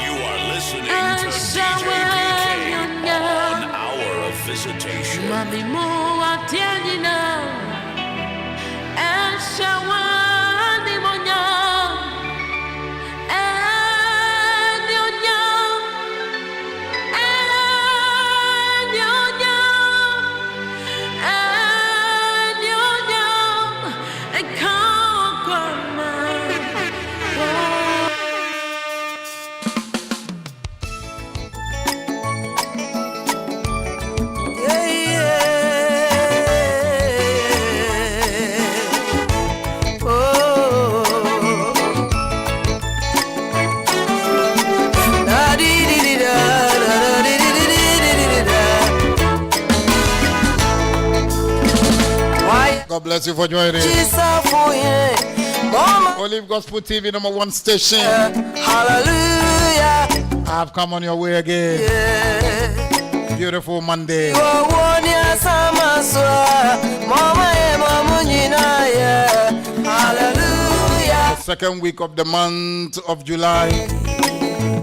You are listening to DJ BK on Hour of Visitation. God bless you for joining. Olive Gospel TV #1 station. Hallelujah. I've come on your way again. Yeah. Beautiful Monday. Hallelujah. Second week of the month of July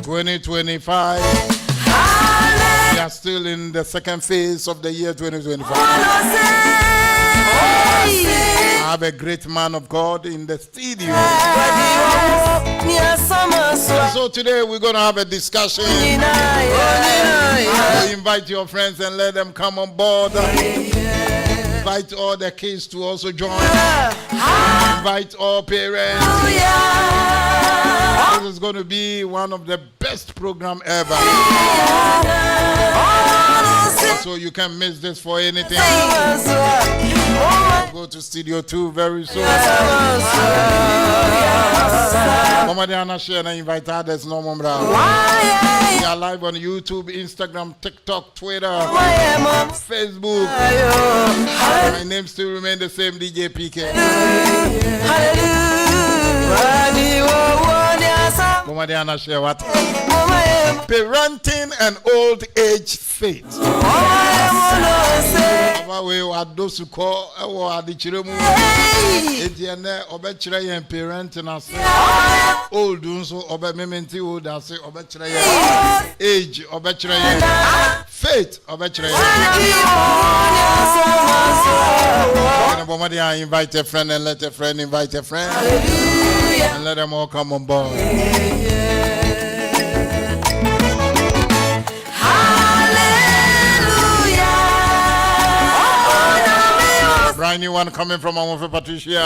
2025. We are still in the second phase of the year 2025. I have a great man of God in the studio. So today we're going to have a discussion. So invite your friends and let them come on board. Invite all the kids to also join. Invite all parents. This is going to be one of the best programs ever. So you can't miss this for anything. Go to Studio 2 very soon. Mama Diana share and invite others. No more. We are live on YouTube, Instagram, TikTok, Twitter, Facebook. My name still remains the same, DJ PK. Mama Diana share what? Parenting and old age faith. We are those who call our Dichiremu. Ediane obechire parenting as old so obementi old as obechire age obechire faith obechire. I invite a friend and let a friend invite a friend. And let them all come on board. Brand new one coming from our Patricia.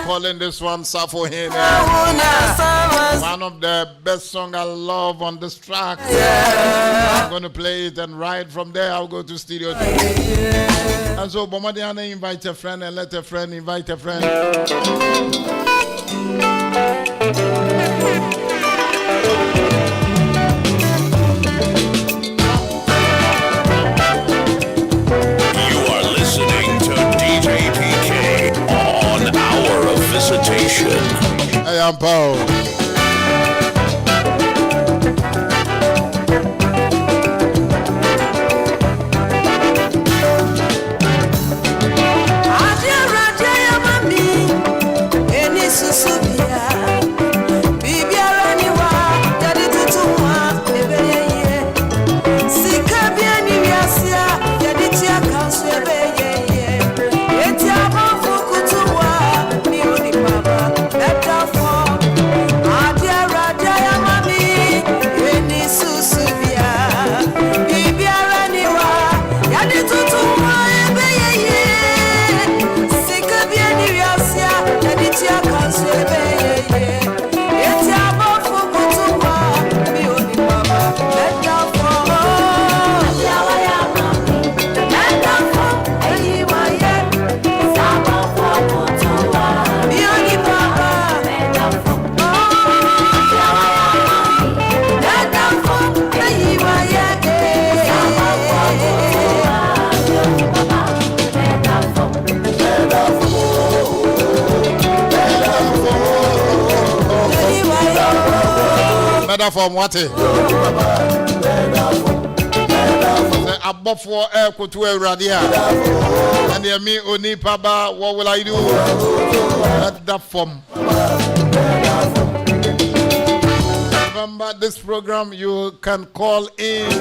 Calling this one Safo Hene. One of the best songs I love on this track. I'm going to play it and right from there I'll go to Studio 2. And so Bomadiana invite a friend and let a friend invite a friend. Hey, I'm Paul. From what? Above for air to a radia. And they me only paba. What will I do? Let that form. Remember this program, you can call in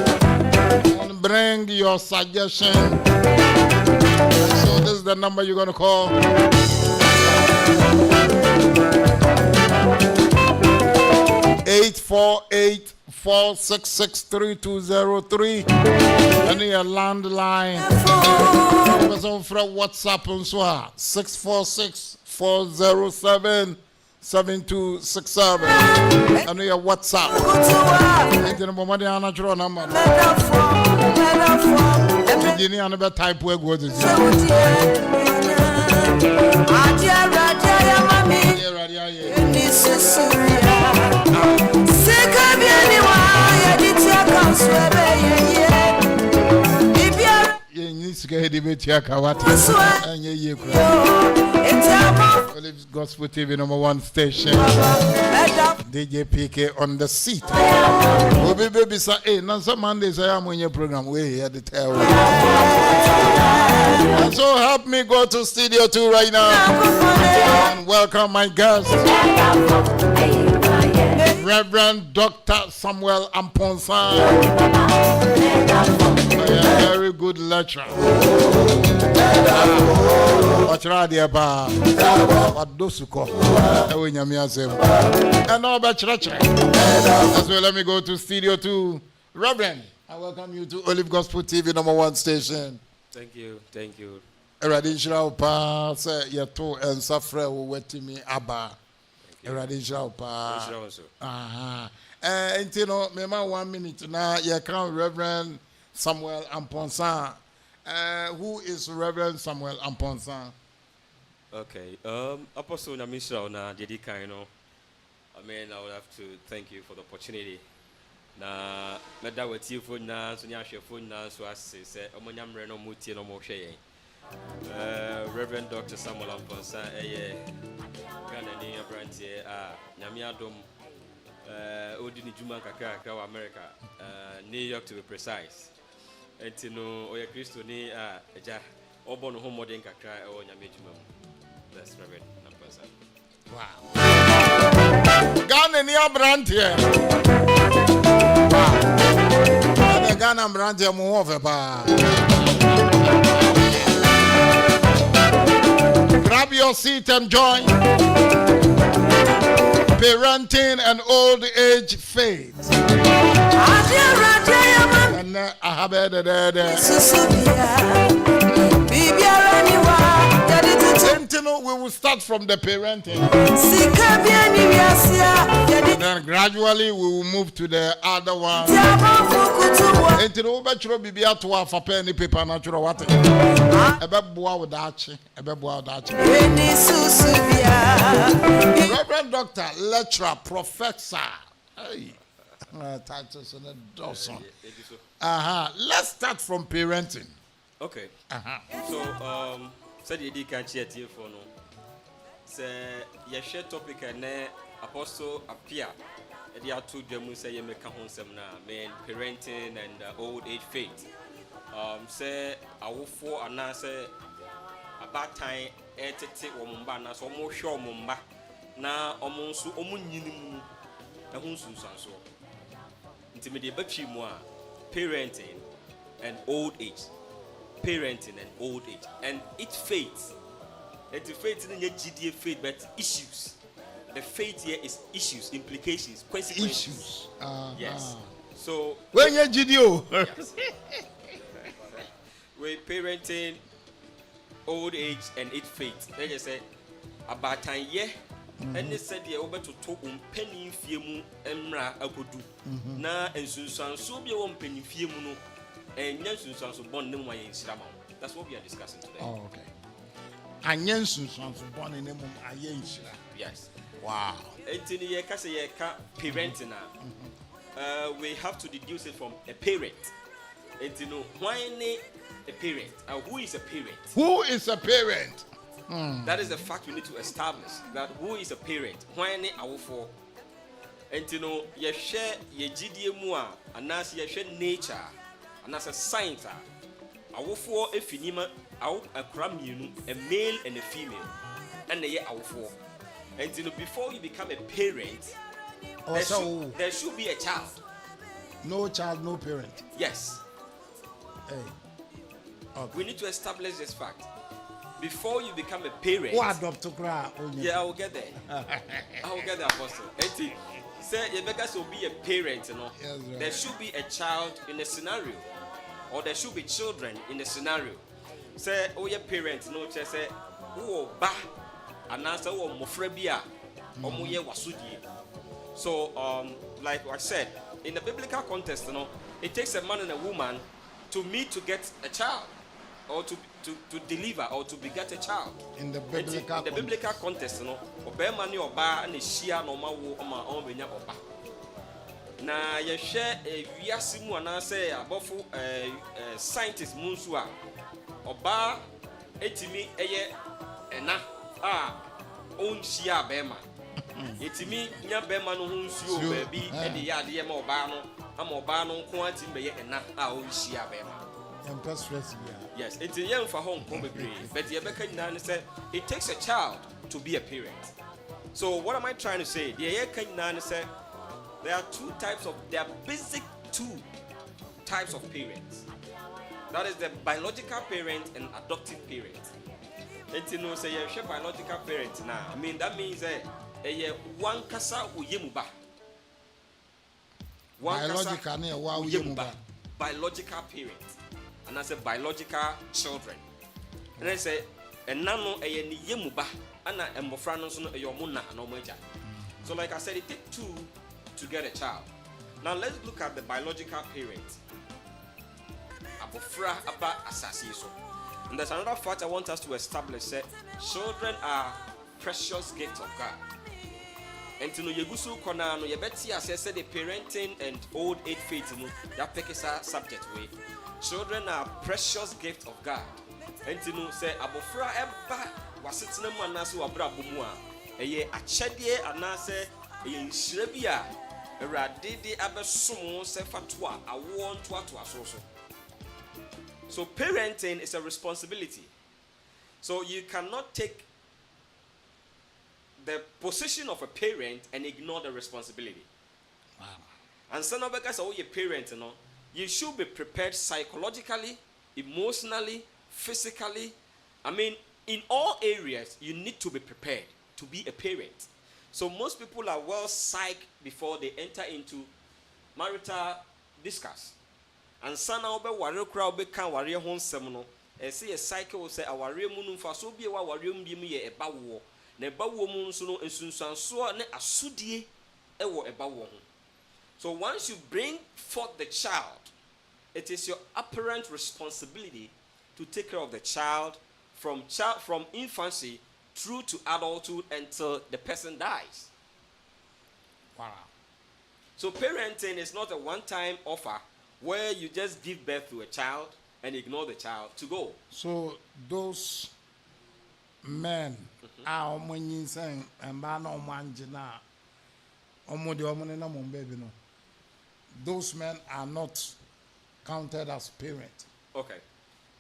and bring your suggestion. So this is the number you're going to call. 848-466-3203 and your landline. Also from WhatsApp on 646-407-7267 and your WhatsApp. And the Bomadiana draw number. Engineer and type where go to sika di betia kawati anye ye kura Olive Gospel TV #1 station DJ PK on the seat obi baby say eh nansa Monday say am on your program we here the tell so help me go to studio 2 right now and welcome my guest Reverend Dr. Samuel AMPONSAH, a very good lecturer. And now, so let me go to studio 2. Reverend, I welcome you to Olive Gospel TV #1 station. Thank you. Eradishra pa say yeto and safre wo wetimi aba. Eradishra pa. And you know, me 1 minute now. You can Reverend Samuel AMPONSAH. Who is Reverend Samuel AMPONSAH? Okay. Apostle Namisha na Dedika, you know. I mean, I would have to thank you for the opportunity. Na meda wati phone na so nya hwe phone na so ase se omonyamre no mutie no mo hwe yen. Reverend Dr. Samuel AMPONSAH Ghana ni abrantie nyame adom odi ni juma kakra wa America New York to be precise. Entino oya Kristo ni eja obo no ho modern kakra o nyame juma mu. That's Reverend AMPONSAH. Wow. Ghana ni abrantie. Ghana abrantie mu ho fe pa. Grab your seat and join. Parenting and old age faith. And I have we will start from the parenting. And then gradually we will move to the other one. Until we bachelor be to have a penny paper natural water. A beboa with that. Reverend Doctor, lecturer, professor. Hey. Titles and a dozen. Let's start from parenting. Okay. So, said you can't share here for no. Say, your share topic and Apostle appear. They are two Germans say you make a home seminar, men parenting and old age faith. Say, I will for and say about time, take Womba, na so more sure Mumba. Na almost omun a hunsun so. Intimidate bachi moi, parenting and old age. Parenting and old age. And it's faith. It's faith in your GDA faith, but issues. The faith here is issues, implications, consequences. Issues. Yes. So when you GDO. Yes. We're parenting, old age, and it's faith. They just say about time yeah. And they said they over to talk penny fiemu emra akodu. Na ensunsan so be penny fiemu no. And ensunsan so born no way in Sirama. That's what we are discussing today. Oh, okay. And ensunsan so born in them ayen shira. Yes. Wow. Entini ye ka say ye ka parenting na. We have to deduce it from a parent. Entino why a parent? Who is a parent? Who is a parent? That is the fact we need to establish. That who is a parent? Why any our for? And you know, you share your GDMua, and as you share nature, and as a science, our for a finima, out a cram you, a male and a female, and the year our for. And you know, before you become a parent, there should be a child. No child, no parent. Yes. Hey. Okay. We need to establish this fact. Before you become a parent, yeah, I will get there. I will get there, Apostle. Say, you will be a parent, you know. Yes, right. There should be a child in the scenario, or there should be children in the scenario. Say, oh, your parents, no, just say, oh, ba, and answer, oh, mofrebia, or moye wasudi. So, like I said, in the biblical context, you know, it takes a man and a woman to meet to get a child. Or to deliver or to beget a child. In the biblical context, you know, obey ni oba and share no ma wo ma on benya oba. Na ye share a wiase mu ana say abofo scientist munsu a oba etimi eye ena onhyia bema etimi nya bema no ho nsuo baabi e de ya de ma oba no ama oba no nko ati be ye ena onhyia bema. Yes, it's a young for home, but the American man said it takes a child to be a parent. So, what am I trying to say? The American man said there are basic two types of parents. That is the biological parent and adoptive parent. And you know, say you're a biological parent now. I mean, that means that one kasa uyemuba. Biological parent. And I say biological children. And I say, and nano a ni yemuba, and I am mofranos no yomuna no meja. So, like I said, it takes two to get a child. Now, let's look at the biological parent. Abofra aba asasi so. And there's another fact I want us to establish that children are precious gifts of God. And to know yegusu kona no yebeti assess the parenting and old age faith no that pick is a subject way. Children are precious gifts of God. And to know say abofra eba wasitena mu anaso wabrabo mu a eye achede anase eye nhire bia awrade de abesom se fatwa awo nto ato aso. So parenting is a responsibility. So you cannot take the position of a parent and ignore the responsibility. Wow. And so now because you're a parent, you should be prepared psychologically, emotionally, physically. I mean, in all areas, you need to be prepared to be a parent. So most people are well psyched before they enter into marital discuss. And so now be warrior crowd be can warrior home semono. See a cycle say a warrior munum for so be a warrior ye a bawo. Ne bawo mun so no ensunsan so ne asudie ewo eba wo ho. So once you bring forth the child, it is your apparent responsibility to take care of the child from infancy through to adulthood until the person dies. Wow. So parenting is not a one-time offer where you just give birth to a child and ignore the child to go. So those men are saying and those men are not counted as parents. Okay.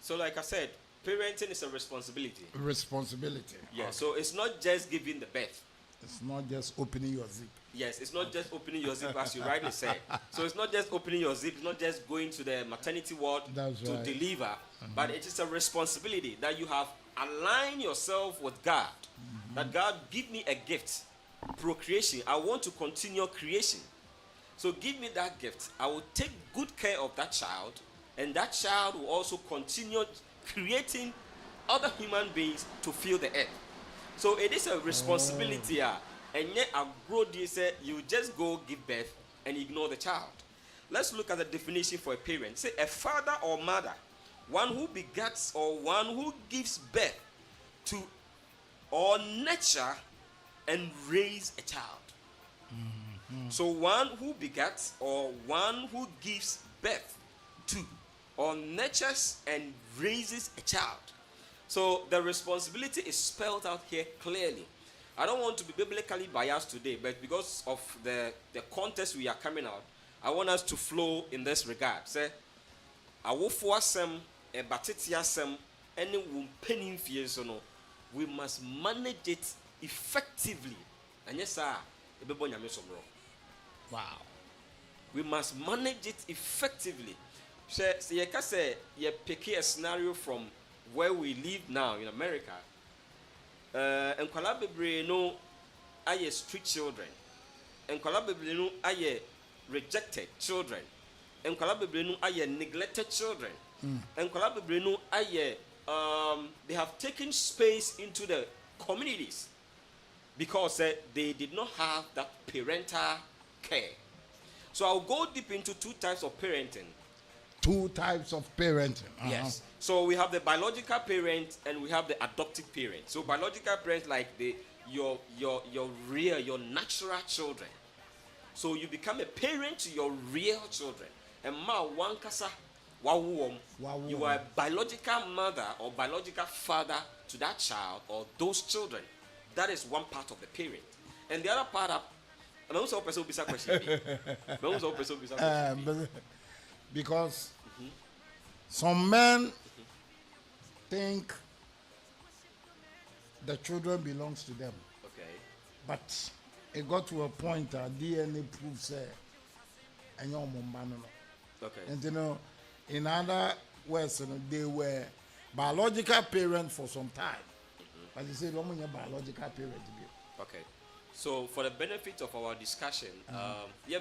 So like I said, parenting is a responsibility. Responsibility. Yeah. Okay. So it's not just giving the birth. It's not just opening your zip. Yes, it's not just opening your zip as you rightly said. So it's not just opening your zip, it's not just going to the maternity ward to deliver, but it is a responsibility that you have aligned yourself with God. That God give me a gift, procreation. I want to continue creation. So give me that gift. I will take good care of that child, and that child will also continue creating other human beings to fill the earth. So it is a responsibility. And yet, you just go give birth and ignore the child. Let's look at the definition for a parent. Say a father or mother, one who begets or one who gives birth to or nurture and raise a child. So one who begets or one who gives birth to or nurtures and raises a child. So the responsibility is spelled out here clearly. I don't want to be biblically biased today, but because of the context we are coming out, I want us to flow in this regard. Say, awofo batiti asem, any penny fears no, we must manage it effectively. And yes, sir, wow. We must manage it effectively. So you can say you pick a scenario from where we live now in America. And bebree no aye street children. And bebree no aye rejected children. And bebree no aye neglected children. And bebree no aye they have taken space into the communities because they did not have that parental care. So I'll go deep into two types of parenting. Two types of parenting. Yes. So we have the biological parent and we have the adoptive parent. So biological parents like your real, your natural children. So you become a parent to your real children. And ma one kasa You are a biological mother or biological father to that child or those children. That is one part of the parent. And the other part, because some men think the children belongs to them. Okay. But it got to a point that DNA proves and your mom. Okay. And you know, in other words, you know, they were biological parents for some time. But you say, don't want your biological parent to be. Okay. So for the benefit of our discussion, you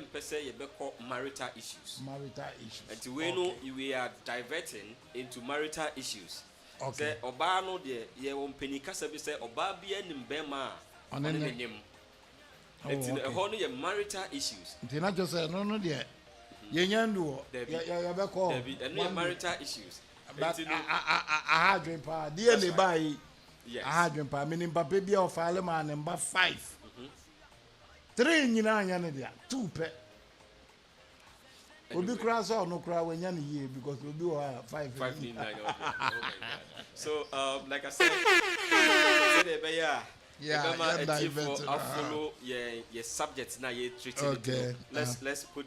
call marital issues. Marital issues. And we know we are diverting into marital issues. Okay. Say oba no de ye won penika sabi say oba bia nim bema on nim. It's in a ye marital issues. It's not just no de. Ye nyandu. Ya be call. And marital issues. But I had pa DNA buy. Yes. I had pa meaning papa bia of file man number 5. 3 nyina nya ne dia 2 pe. Obi kra so no kra wanya ne ye because obi wa 5. So like I said, follow your subjects now you treating. Okay. Let's put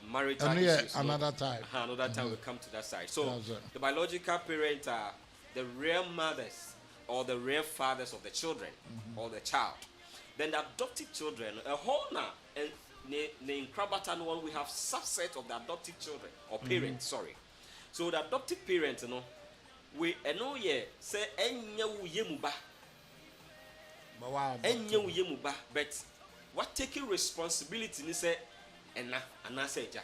marital issues. Another time. Another time we'll come to that side. So the biological parents are the real mothers or the real fathers of the children or the child. Then the adoptive children, a whole now, and in Krabatan one, we have subset of the adoptive children or parents, sorry. So the adoptive parents, you know, we know ye say enya yemuba. Enya yemuba, but what taking responsibility ni say ena say ja.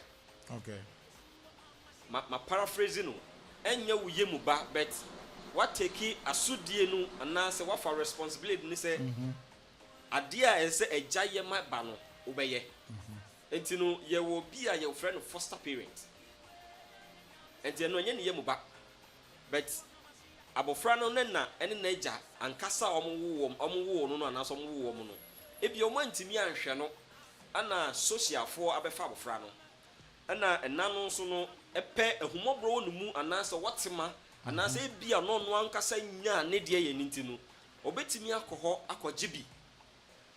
Okay. Ma paraphrasing no. Enya yemuba, but what taking asudie no ana say what for responsibility ni say adia e say eja ye ma ba no obeye. Enti no ye will be a your friend of foster parent. Enti no nye ne yemuba. But abofra no na ene na eja ankasa omo no na so omo wo no. Ebi omo antimi anhwe no ana socialfo abefa abofra no. Ana enna no so no epe ehumobro no mu ana so wotema ana so ebi ano no ankasa nya ne de ye ninti no. Obetimi akoho akogibi.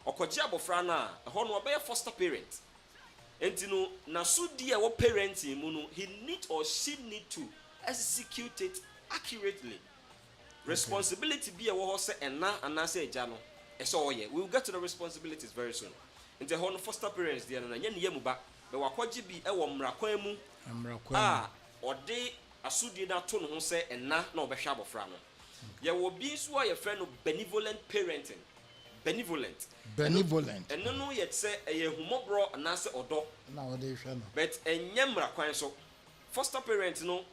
Okogi abofra na ho no obeye foster parent. Enti no na so die wo parenting mu no he need or she need to execute it accurately. Responsibility be a wo say enna say eja no. We'll get to the responsibilities very soon. Enti ho no foster parents there na nya ne yamu ba be wakogi bi e wo mrakwan mu. Ode asudie na to no ho say enna na obehwa abofra no. Ye wo bi so ye friend no benevolent parenting. Benevolent. And no yet say a humobro and answer or dog. But a nyamra kwan so foster parent no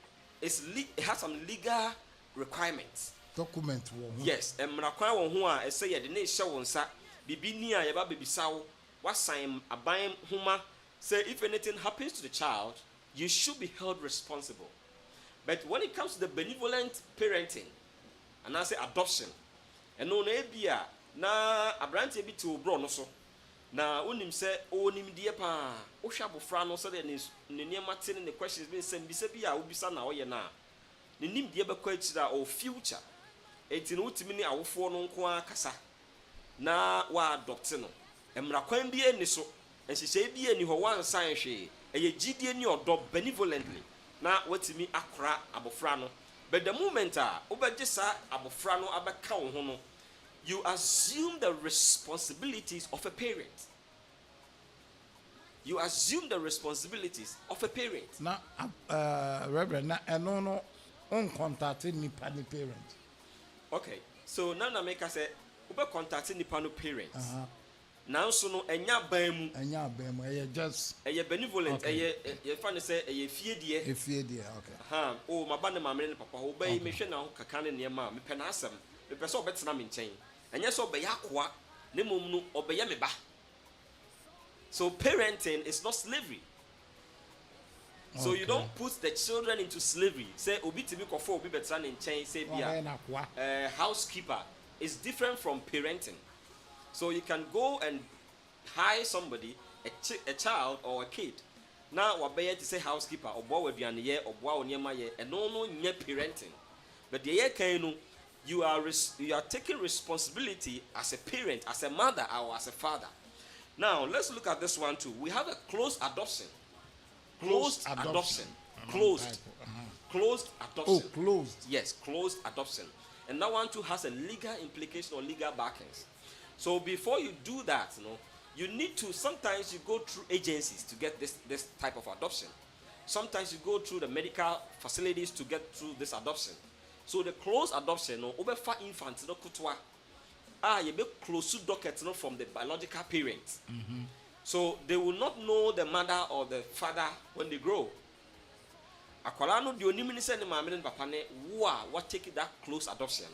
is it has some legal requirements. Document. Yes, and mrakwan who are say the name show on sa bibi near your baby saw what sign a buying huma say if anything happens to the child, you should be held responsible. But when it comes to the benevolent parenting and I say adoption, and no nebia na abrante bi to bro no so na onim se onim die pa o hwa bofra no so de ne niam ate ne questions bi sem bi se bi a obisa na oye na ne nim die bekọ akira o future enti no utimi ni awofo no nko akasa na wa adopt no emra kwan bi eni so enhyehyɛ bi eni ho wan san hwe eye gidie ni odo benevolently na watimi akora abofra no but the moment a obegye abofra no abeka wo ho no you assume the responsibilities of a parent. You assume the responsibilities of a parent. Now, Reverend, no, uncontacted ni parent. Okay, so now I make us say, ube contacted ni parent. Now so no enya bemu. Just benevolent. You find say fear okay. Oh, my band mama papa obey me hwe na ho kaka ne ne ma me pe na asem. Me pe so obetena me nchen. Anya so obeya kwa ne mom no obeya me ba. So parenting is not slavery. So you don't put the children into slavery. Say obi tibi kofo obi betra ne nchen say bia housekeeper is different from parenting. So you can go and hire somebody, a child or a kid, Now wabeye to say housekeeper or boy with ye or boy near my ye and no nye parenting. But the year can you are taking responsibility as a parent, as a mother, or as a father. Now let's look at this one too. We have a closed adoption. Closed adoption. Closed. Closed adoption. Oh, closed. Yes, closed adoption. And that one too has a legal implication or legal backings. So before you do that, you need to, sometimes you go through agencies to get this type of adoption. Sometimes you go through the medical facilities to get through this adoption. So the closed adoption, obefa infant no kutwa. You be close to docket from the biological parents. So they will not know the mother or the father when they grow. Akwala no di onimi ni se ne maame ne papa ne what take that close adoption.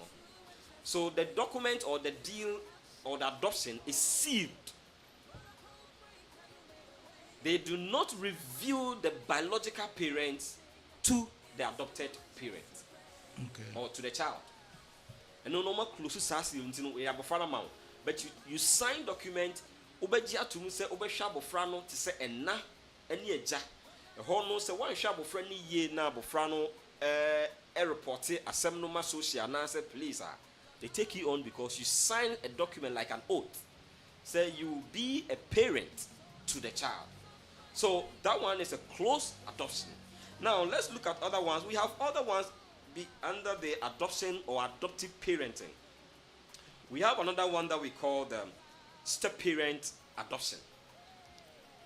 So the document or the deal or the adoption is sealed. They do not reveal the biological parents to the adopted parent. Okay. Or to the child. And no normal close sasi untino we abofra ma. But you sign document obeji atum se obehwa abofra no te se enna ene eja. Ehon no se wan hwa abofra ni ye na abofra no report asem no ma social na say please they take you on because you sign a document like an oath. Say you will be a parent to the child. So that one is a close adoption. Now let's look at other ones. We have other ones be under the adoption or adoptive parenting. We have another one that we call the step parent adoption.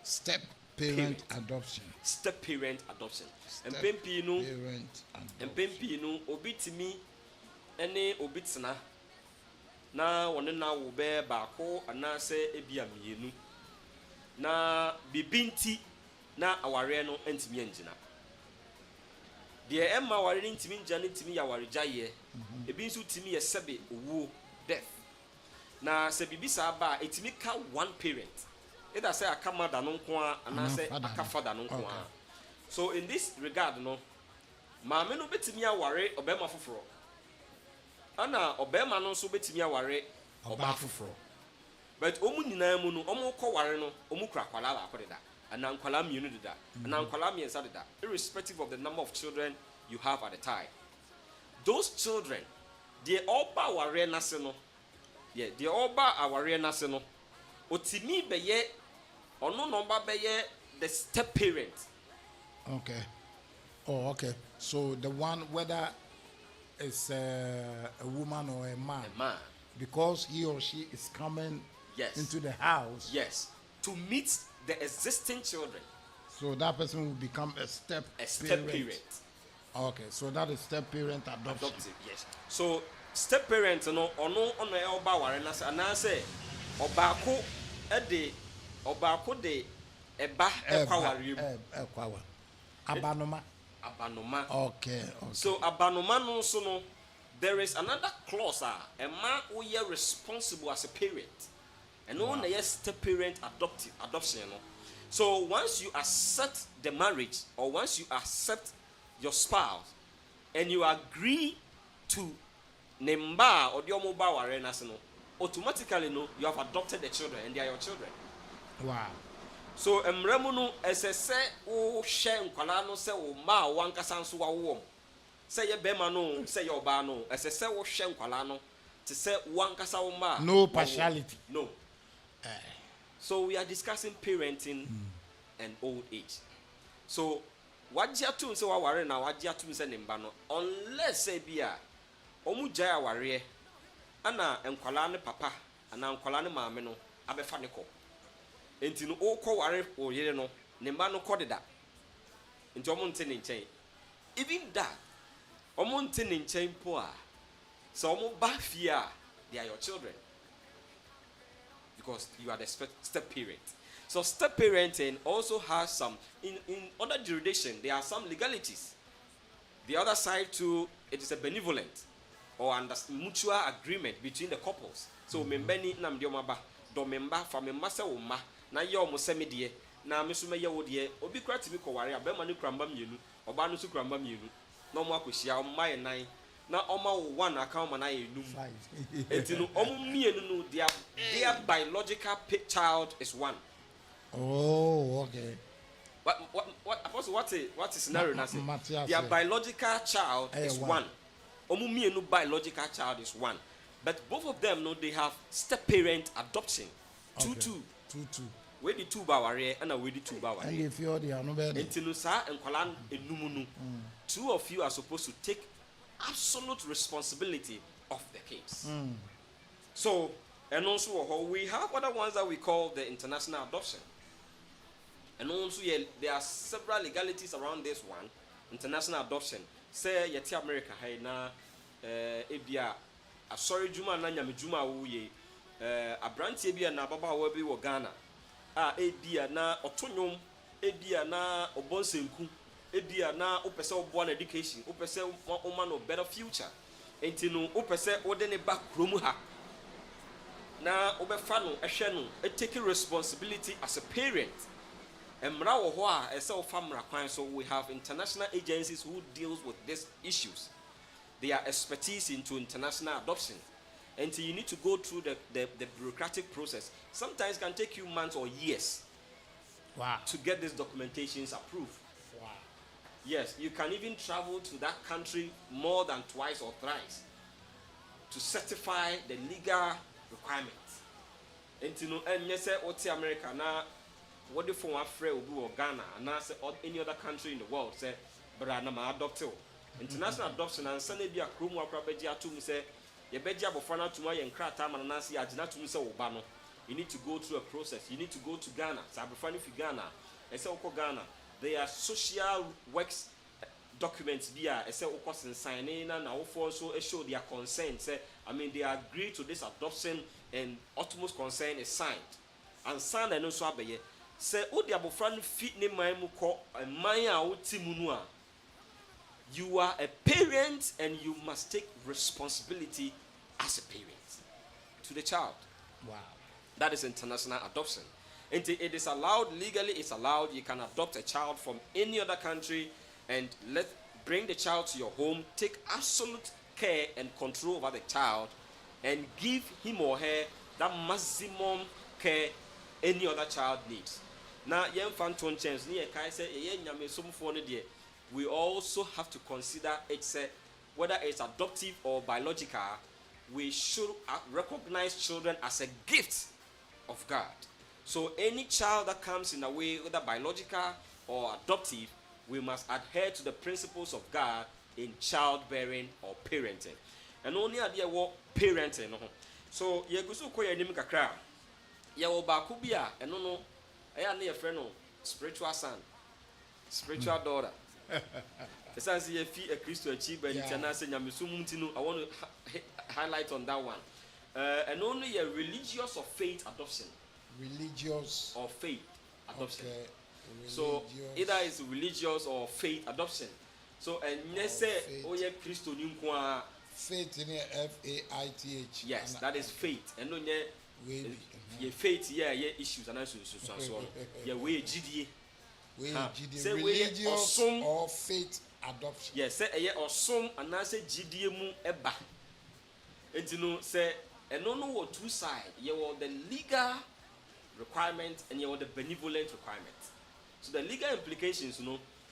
Step parent adoption. Step parent adoption. And Parent Pempino obitimi ene obitsna na wone na wo be baako anase ebia mienu na bibinti na aware no antimi angina. The Emma were in Timmy Janet Timmy Yawarijaye, a being so Timmy a sebe woo death. Now, Sebibisa ba, it make one parent. It I say a kama danonqua and I say a kafa danonqua. So, in this regard, Mamma no bet me a worry, Obama fufro. Anna, Obama no so bet me a worry, Obafufro. But Omunina Munu, Omo Kowareno, Omukra Kwala, and Nanqualam unity that, and Nanqualam and Sadida, irrespective of the number of children you have at the time. Those children, they all ba our national. Yeah, they all ba our national. Otimi beye, or no number beye, the step parent. Okay. Oh, okay. So the one, whether it's a woman or a man. A man. Because he or she is coming into the house. Yes. To meet the existing children. So that person will become a step parent. Okay, so that is step parent adoption. Adoptive, yes. So step parent no ono elba ware na say na say obako de eba ekwawa abanoma. Okay. So abanoma no so no there is another clause a man who is responsible as a parent. And no one step parent adoption. So once you accept the marriage or once you accept your spouse and you agree to nemba or the mobile arena, automatically you have adopted the children and they are your children. Wow. So emremuno as a say o share nkwala no say o ma wankasa nso wa wo. Say ye bema no say your ba no as a say o share nkwala no to say wankasa wo ma. No partiality. No. So we are discussing parenting and old age. So what jatu say wa ware na what jatu say nemba no unless say bia omu jaya ware ana enkwala ne papa ana enkwala ne maame no abefa ne ko enti no okọ ware oyere no nemba no kodeda enti omu nte ne nchen even that omu nte ne nchen po a so omu ba fie a they are your children. Because you are the step parent. So step parenting also has some, in other jurisdiction, there are some legalities. The other side too, it is a benevolent or under mutual agreement between the couples. So membeni nam diomaba, do member for member se uma, na yo mo semedie, na mesume ye wodie, obi kra timi ko ware abema no kramba mienu, oba no su kramba mienu. No mo akohia o mai nan. Na oma one account man aye num. Etinu omu mienu no their biological child is one. Oh, okay. What's the scenario now? Their biological child is one. No biological child is one. But both of them, no, they have step-parent adoption. Two. Where the two bawari and where the two bawari. And if you're the Entinusa and Kolan enumunu. Two of you are supposed to take absolute responsibility of the case. So, and also we have other ones that we call the international adoption. And also there are several legalities around this one. International adoption. Say yeti America hey na ebia asori juma na nyame juma wuye abrantie bia na baba wa bi wo Ghana ebia na otonyom ebia na obonsenku ebia na opese obo na education opese o man no better future enti no opese wo de ne back krom ha na obefa no ehwe no take responsibility as a parent. So we have international agencies who deals with these issues. They are expertise into international adoption. And so you need to go through the bureaucratic process. Sometimes it can take you months or years to get these documentations approved. Yes, you can even travel to that country more than twice or thrice to certify the legal requirements. And you know, and yes, America now. What if one friend will be Ghana and any other country in the world say, but I'm adopt you. International adoption and send be a crew more property to me say, you bet you have to my and crack time and Nancy, I did not to say Obama. You need to go through a process. You need to go to Ghana. So I'm funny for Ghana. I say Ghana. There are social works documents via I say and signing and also show their consent. Say, I mean they agree to this adoption and utmost consent is signed. And signed and also be say odi abofran fit ne man mu ko man a woti mu no a you are a parent and you must take responsibility as a parent to the child. That is international adoption. And it is allowed legally. It's allowed. You can adopt a child from any other country and bring the child to your home, take absolute care and control over the child, and give him or her that maximum care any other child needs. Now, we also have to consider whether it's adoptive or biological. We should recognize children as a gift of God. So any child that comes in a way, whether biological or adoptive, we must adhere to the principles of God in childbearing or parenting. And only idea what parenting. So you go so koya nim kakra. Ya wo ba ku bia eno no eya na ye frɛ no spiritual son, spiritual daughter. The sense you feel a Christian achieve by international nyamesum ntino. I want to highlight on that one. And only a religious or faith adoption. Religious or faith adoption. Okay. So either it's religious or faith adoption. So and let's say oh yeah Christian nkwa faith in FAITH. Yes, that is faith. And no yeah faith yeah issues and so yeah we GDA. Say religious or faith adoption. Yes, say or some and I say GDA mu eba. And you know say and no two sides. You want the legal requirement and you want the benevolent requirement. So the legal implications,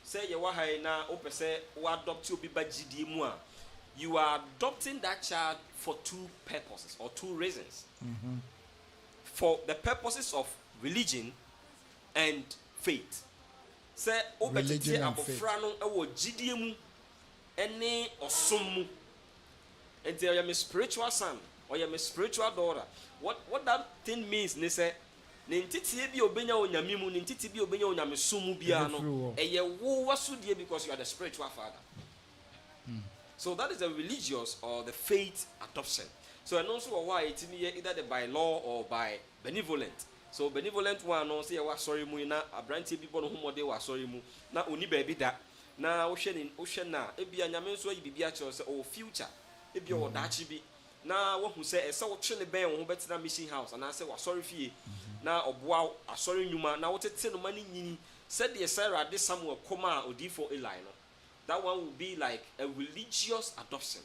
say you na opese adopt you by GDA mu. You are adopting that child for two purposes or two reasons. Mm-hmm. For the purposes of religion and faith. Say religion and faith. GDA mu ene osom. And you are my spiritual son or you are my spiritual daughter. What that thing means, ne say nintiti bi obenya onyame mu nintiti bi obenya onyame sumu bia no eye wo wasudie because you are the spiritual father. So that is the religious or the faith adoption. So and also why it either by law or by benevolent. So benevolent one no say wa sorry mu na abrantie bi bono homode wa sorry mu na oni ba bi da na wo hwe na ebia nyame nso yi bibia che say o future ebia wo daachi bi na wo hu say ese wo twe ne ben wo betina mission house and I say wa sorry fie na oboa asori nyuma na wo tete no mani nyini said the Sarah de Samuel koma odifo Eli no. That one will be like a religious adoption.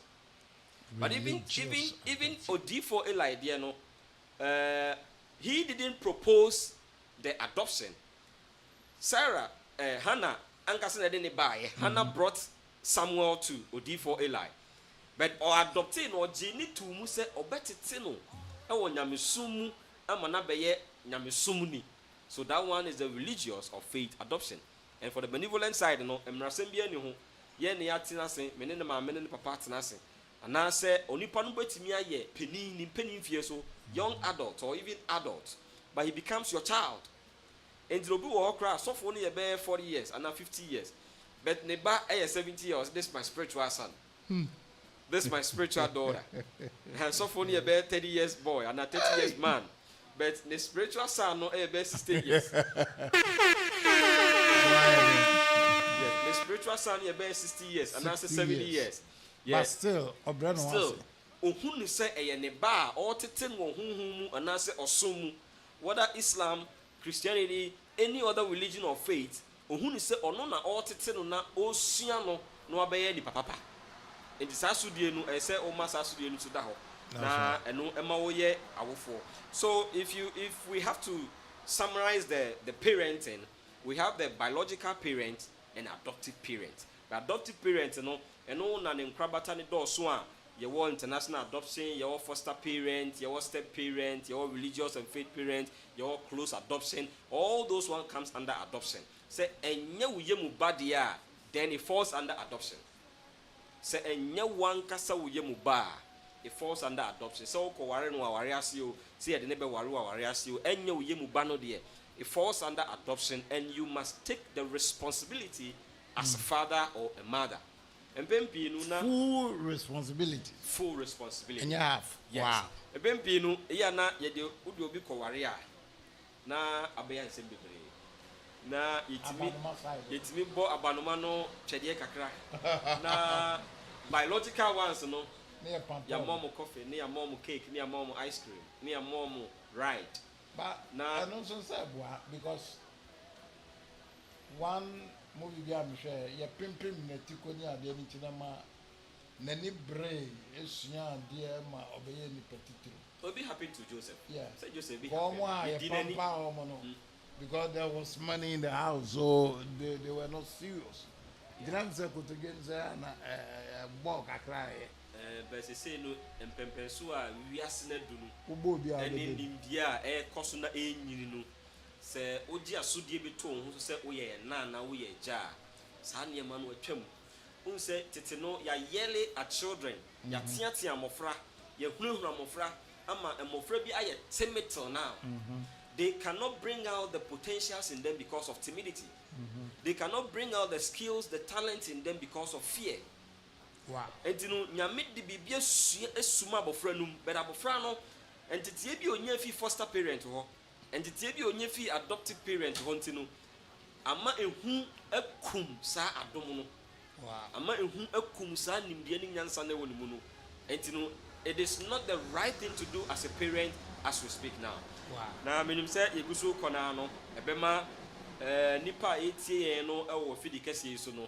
But even Odifo Eli there no he didn't propose the adoption. Sarah Hannah ankasa na de ne bae. Hannah brought Samuel to Odi4 Eli. But or adopting or geni to mu se obetete no e wo nyamesum mu ama na beye nyamesum ni. So that one is the religious or faith adoption. And for the benevolent side no emrasem bia ni ho ye ne atena sen me ne ma me ne papa atena sen. Ana se onipa no betimi aye penin fie so young adult or even adult, but he becomes your child. And the obi wo kra so for no ye be 40 years and 50 years. But ne ba 70 years, this is my spiritual son. This is my spiritual daughter. And so for a 30 years boy and a 30 years man. But the spiritual son no 60 years. Yes, the spiritual son is 60 years and that's 70 years. Yes. But still, Ohunu say a neba or teten wo huhumu and that's osumu. Whether Islam, Christianity, any other religion or faith, ohunu say ono na or teten na osiano no abeye ni papa. And the Sasudie no say o ma Sasudie no to da ho na eno ema wo ye awofo. So if we have to summarize the parenting, we have the biological parent and adoptive parent. The adoptive parent no eno na ne nkrabata ne do so a ye wo international adoption, ye wo foster parent, ye wo step parent, ye wo religious and faith parent, ye wo close adoption. All those one comes under adoption. Say enye wo ye mu badia, then it falls under adoption. Say enye wan kasa woye mu ba, it falls under adoption. So ko ware no ware asio, say de ne be ware ware asio, enye woye mu ba no de, it falls under adoption, and you must take the responsibility as a father or a mother. Empempi no na full responsibility. Full responsibility. And you have. Yes. Wow. Empempi no ya na ye de udi obi ko ware a na abeya nsem bebre. Na yetimi bo abanoma no twede kakra na biological ones no ya mom coffee ne ya mom cake ne ya mom ice cream ne ya mom ride, but na I also say because one movie bi am share ya pimpim na tiko ni ade ni tinama na ni brain esua ade ma obeye ni petitiro. Obi happy to Joseph. Yeah. Say Joseph be happy. Because there was money in the house, so they were not serious. Grand circle to get there and walk a cry. But they say no, and Pempensua, we are sent to and in India, Cosuna no. Say, Odia Sudi Beton, who said, we are Nana, we are jar. Sanya man with Chum. Who said, Titino, ya yele at children, ya tiatia mofra, ya blura mofra, ama and mofrebi I a timid now. They cannot bring out the potentials in them because of timidity. They cannot bring out the skills, the talents in them because of fear. Wow. And you know, nyame de bibia esuma abofra num, but abofra no entity bi onye fi foster parent ho, entity bi onye fi adoptive parent ho ntino. Ama ehu akum sa adom no. Wow. Ama ehu akum sa nimde ni nyansa na woni mu no. Entino, it is not the right thing to do as a parent as we speak now. Wow. Na menim say yeguso kona no ebema nipa etie no e wo fidi kese so no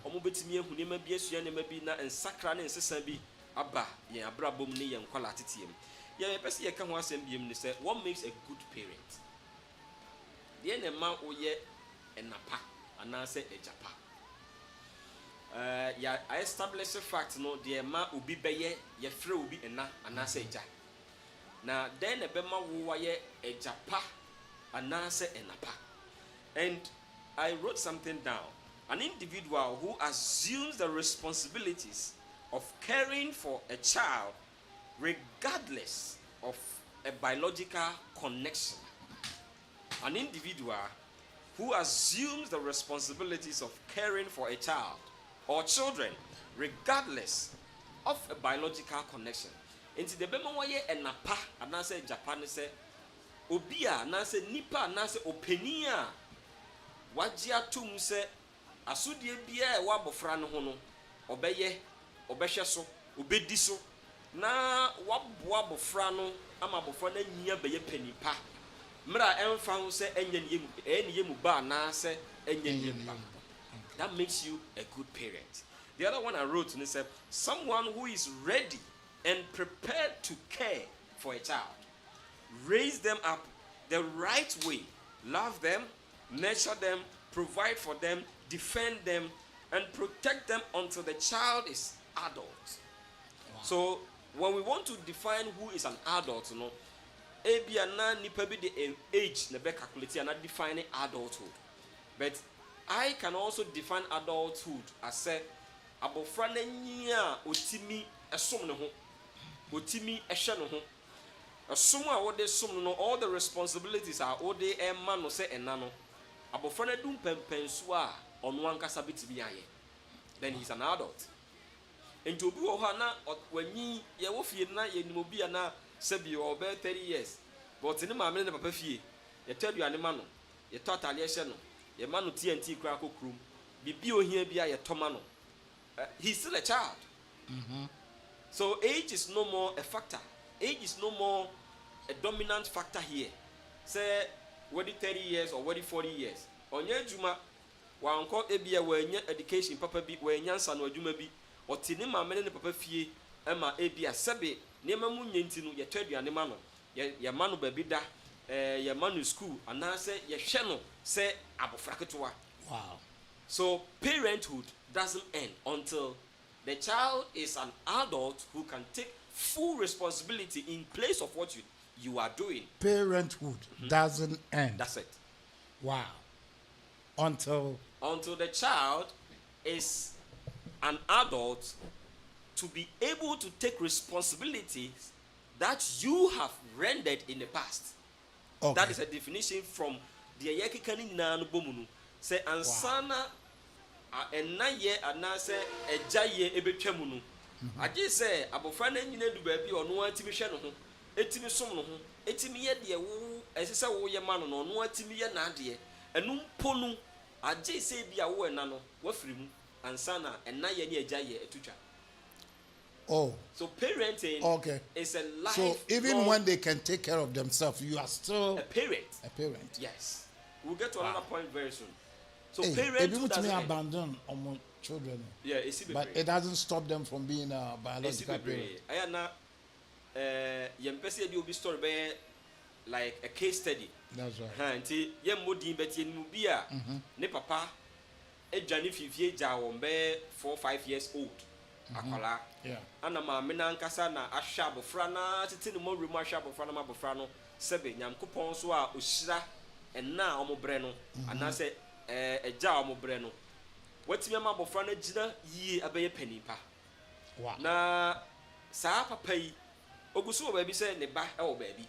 omo betimi ehu ne ma bi asua ne ma bi na ensakra ne ensesa bi aba ye abrabom ne ye nkwala tetiem ye pese ye ka ho asem biem ne say what makes a good parent ye ne ma oye enapa ana say ejapa ya I establish a fact no de ma obi beye ye frɛ obi ena ana say eja. Now then a bema waye a japa anase enapa. And I wrote something down. An individual who assumes the responsibilities of caring for a child regardless of a biological connection. An individual who assumes the responsibilities of caring for a child or children regardless of a biological connection. Into the bema waye enapa anase Japan se obia anase nipa anase openia wagye atum se asodie bia e wa bofra ne ho no obeye obehwe so obedi so na waboa bofra no ama bofra na nyia beye panipa mra emfa ho se enya ne yemu ba anase enya ne yemu ba. That makes you a good parent. The other one I wrote and said someone who is ready and prepared to care for a child. Raise them up the right way. Love them, nurture them, provide for them, defend them, and protect them until the child is adult. Wow. So when we want to define who is an adult, you know, Ebiana nipa bi the age na be calculate and define adulthood. But I can also define adulthood as say abofra na nyia otimi esom ne ho. Otimi ehwe ne ho. Esom a wo de som no, all the responsibilities are all the emma no say enna no. Abofra na dum pempenso a ono ankasa bitimi aye. Then he's an adult. And to be ohana wanyi ye wo fie na ye nimo bia na sebi o be 30 years. But in ma me na papa fie, ye tadu ane ma no, ye total ye hye no, ye ma no TNT kra kokrum. Bibi ohia bia ye toma no. He's still a child. So age is no more a factor. Age is no more a dominant factor here. Say whether 30 years or whether 40 years. Onye juma wa anko ebia wa nya education papa bi wa nya nsa no adwuma bi otini ma me ne papa fie ema ebia sebe ne ma mu nyenti no ye twaduane ma no ye ma no ba bi da ye ma no school ana se ye hwe no se abofra ketewa. Wow. So parenthood doesn't end until the child is an adult who can take full responsibility in place of what you are doing. Parenthood doesn't end. That's it. Wow. Until the child is an adult to be able to take responsibilities that you have rendered in the past. Okay. That is a definition from the Ayakikani Nanu Bomunu. Say ansana ena ye anase eja ye ebetwamunu. Agi say abofra na nyina du ba bi ono atimi hwe no ho. Etimi som no ho. Etimi ye de wo esese wo ye ma no no ono atimi ye na de. Enu mponu agi say bia wo ena no wafiri mu ansana ena ye ne eja ye etutwa. Oh. So parenting is a life. So even when they can take care of themselves, you are still a parent. A parent. Yes. We'll get to another point very soon. So hey, parents doesn't abandon our children. Yeah, but it doesn't stop them from being a biological parent. I na yempese bi obi story be like a case study. That's right. Ha nti yemmodi bet yenu bi a ne papa edwane fifie ja won be 4-5 years old. Akola. Yeah. Ana ma me na nkasa na ahwa abofra na tete ne mo remu ahwa abofra na ma abofra no sebe nyankopon so a ohyira enna omobre no anase eja omobre no watimi ma abofra na gina yie abeye panipa. Wow. Na sa papa yi ogusu ba bi se ne ba e wo ba bi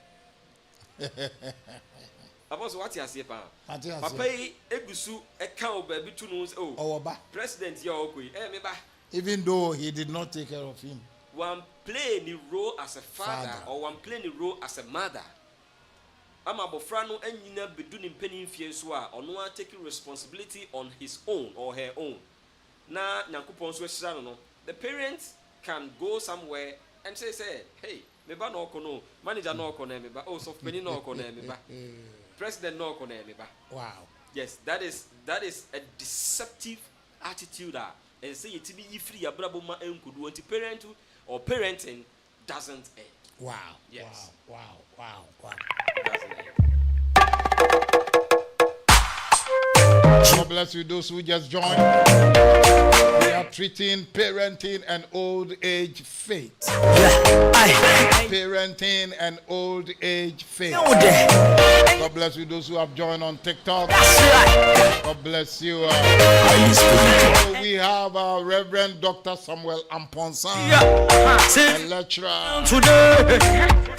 Apostle what you say pa papa yi egusu e kan wo ba bi tu no oh ba president ya okoi me ba. Even though he did not take care of him. One playing the role as a father or one playing the role as a mother. I'm a bofrano and yina bedun penny fieswa or no one taking responsibility on his own or her own. Na Nankupon no. The parents can go somewhere and say, hey, meba no kono, manager no kono meba, oh soft penny no kono meba. President no kono meba. Wow. Yes, that is a deceptive attitude. And say it be free abraboma enkudu anti parenthood or parenting doesn't end. Wow. Yes. Wow. God bless you, those who just joined. We are treating parenting and old age faith. Parenting and old age faith. God bless you, those who have joined on TikTok. God bless you. We have Reverend Dr. Samuel AMPONSAH, a lecturer.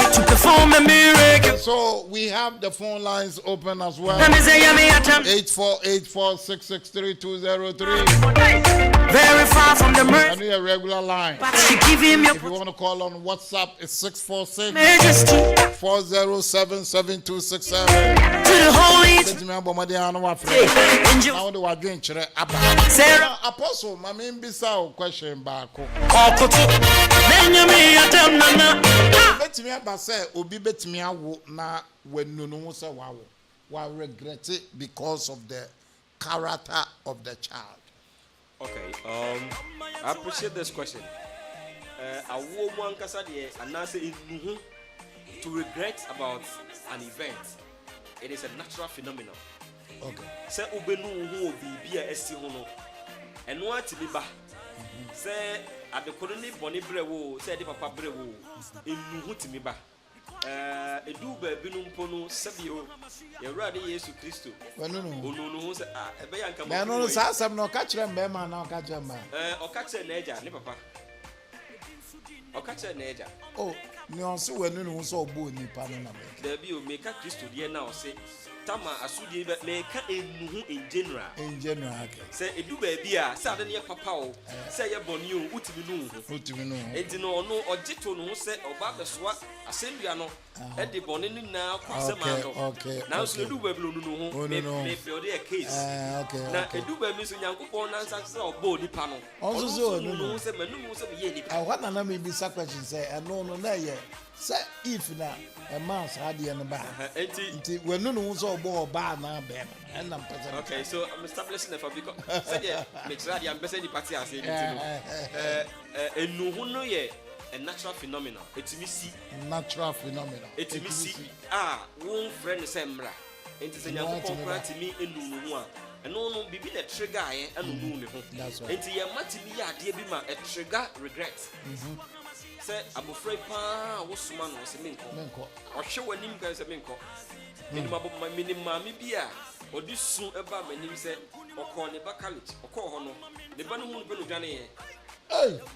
To perform a miracle. So we have the phone lines open as well. 8484663203. Very far from the mercy. I need a regular line. If you want to call on WhatsApp, it's 646-407-7267. To the holy Sarah Apostle, my main bizarre question back. Bet me about say obi bet me awo na when no say wow regret it because of the character of the child. Okay, I appreciate this question. I will one kasa de anase to regret about an event. It is a natural phenomenon. Okay. Say ubenu hu obi a esi ho no. Eno atimi ba. Say adekoro ni boni brewo, say de papa brewo. Enu hu timi ba. Edu ba binu mpo no sabio. Ye wrade Yesu Kristo. Wenu no. Onu no hu say ebe ya nka mo. Na no sa asem no ka kire mbe ma na ka kire ma. O ka kire na eja ne papa. O ka kire na eja. Oh, ni on se wenu no so obo nipa no na me. There be o make Kristo die na o say tama asudie be make enu hu in general. In general, okay. Say edu ba bia say ade ne papa o. Say ye boni o utimi no hu. Utimi no. Enti no no ogito no say oba besoa asendua no e de boni ni na kwasema no. Okay. Na so edu ba bi no no hu. Me build a case. Okay. Na edu ba mi so nyankopon na nsa say obo nipa no. Also so no say manu mu say ye nipa. What na me be question say no na ye. Say if na a man had the ba. Enti wenu no so obo oba na be and am person. Okay, so I'm establishing a because say yeah, me try the ambassador the party as enu hu no ye a natural phenomenon. Etimi si natural phenomenon. Etimi si won friend say mra. Enti say nyankopon kra timi enu no hu a eno no bibi na trigger aye anu hu ne ho. Enti ye matimi ya ade bi ma a trigger regret. Say abofrey pa wo suma no se menko ohwe wanim kan se menko minimum bia odi sun eba manim se okọ ne ba college okọ ho no ne ba no hu ne be no dwane ye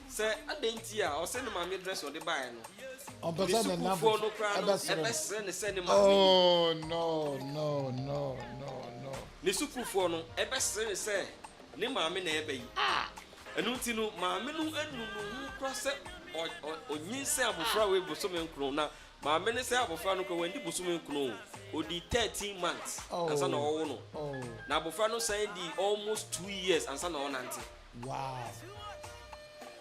say adenti a o se ne mama dress o de bae no on person na na ebesre ne se ne mama oh no ne sukufo no ebesre ne se ne mama na ebe yi enu ti no mama no anu no kra se onyin se abofra we bosome nkro na maame ne se abofra no ko wandi bosome nkro odi 13 months ansa na owo no na abofra no say di almost 2 years ansa na onante. Wow.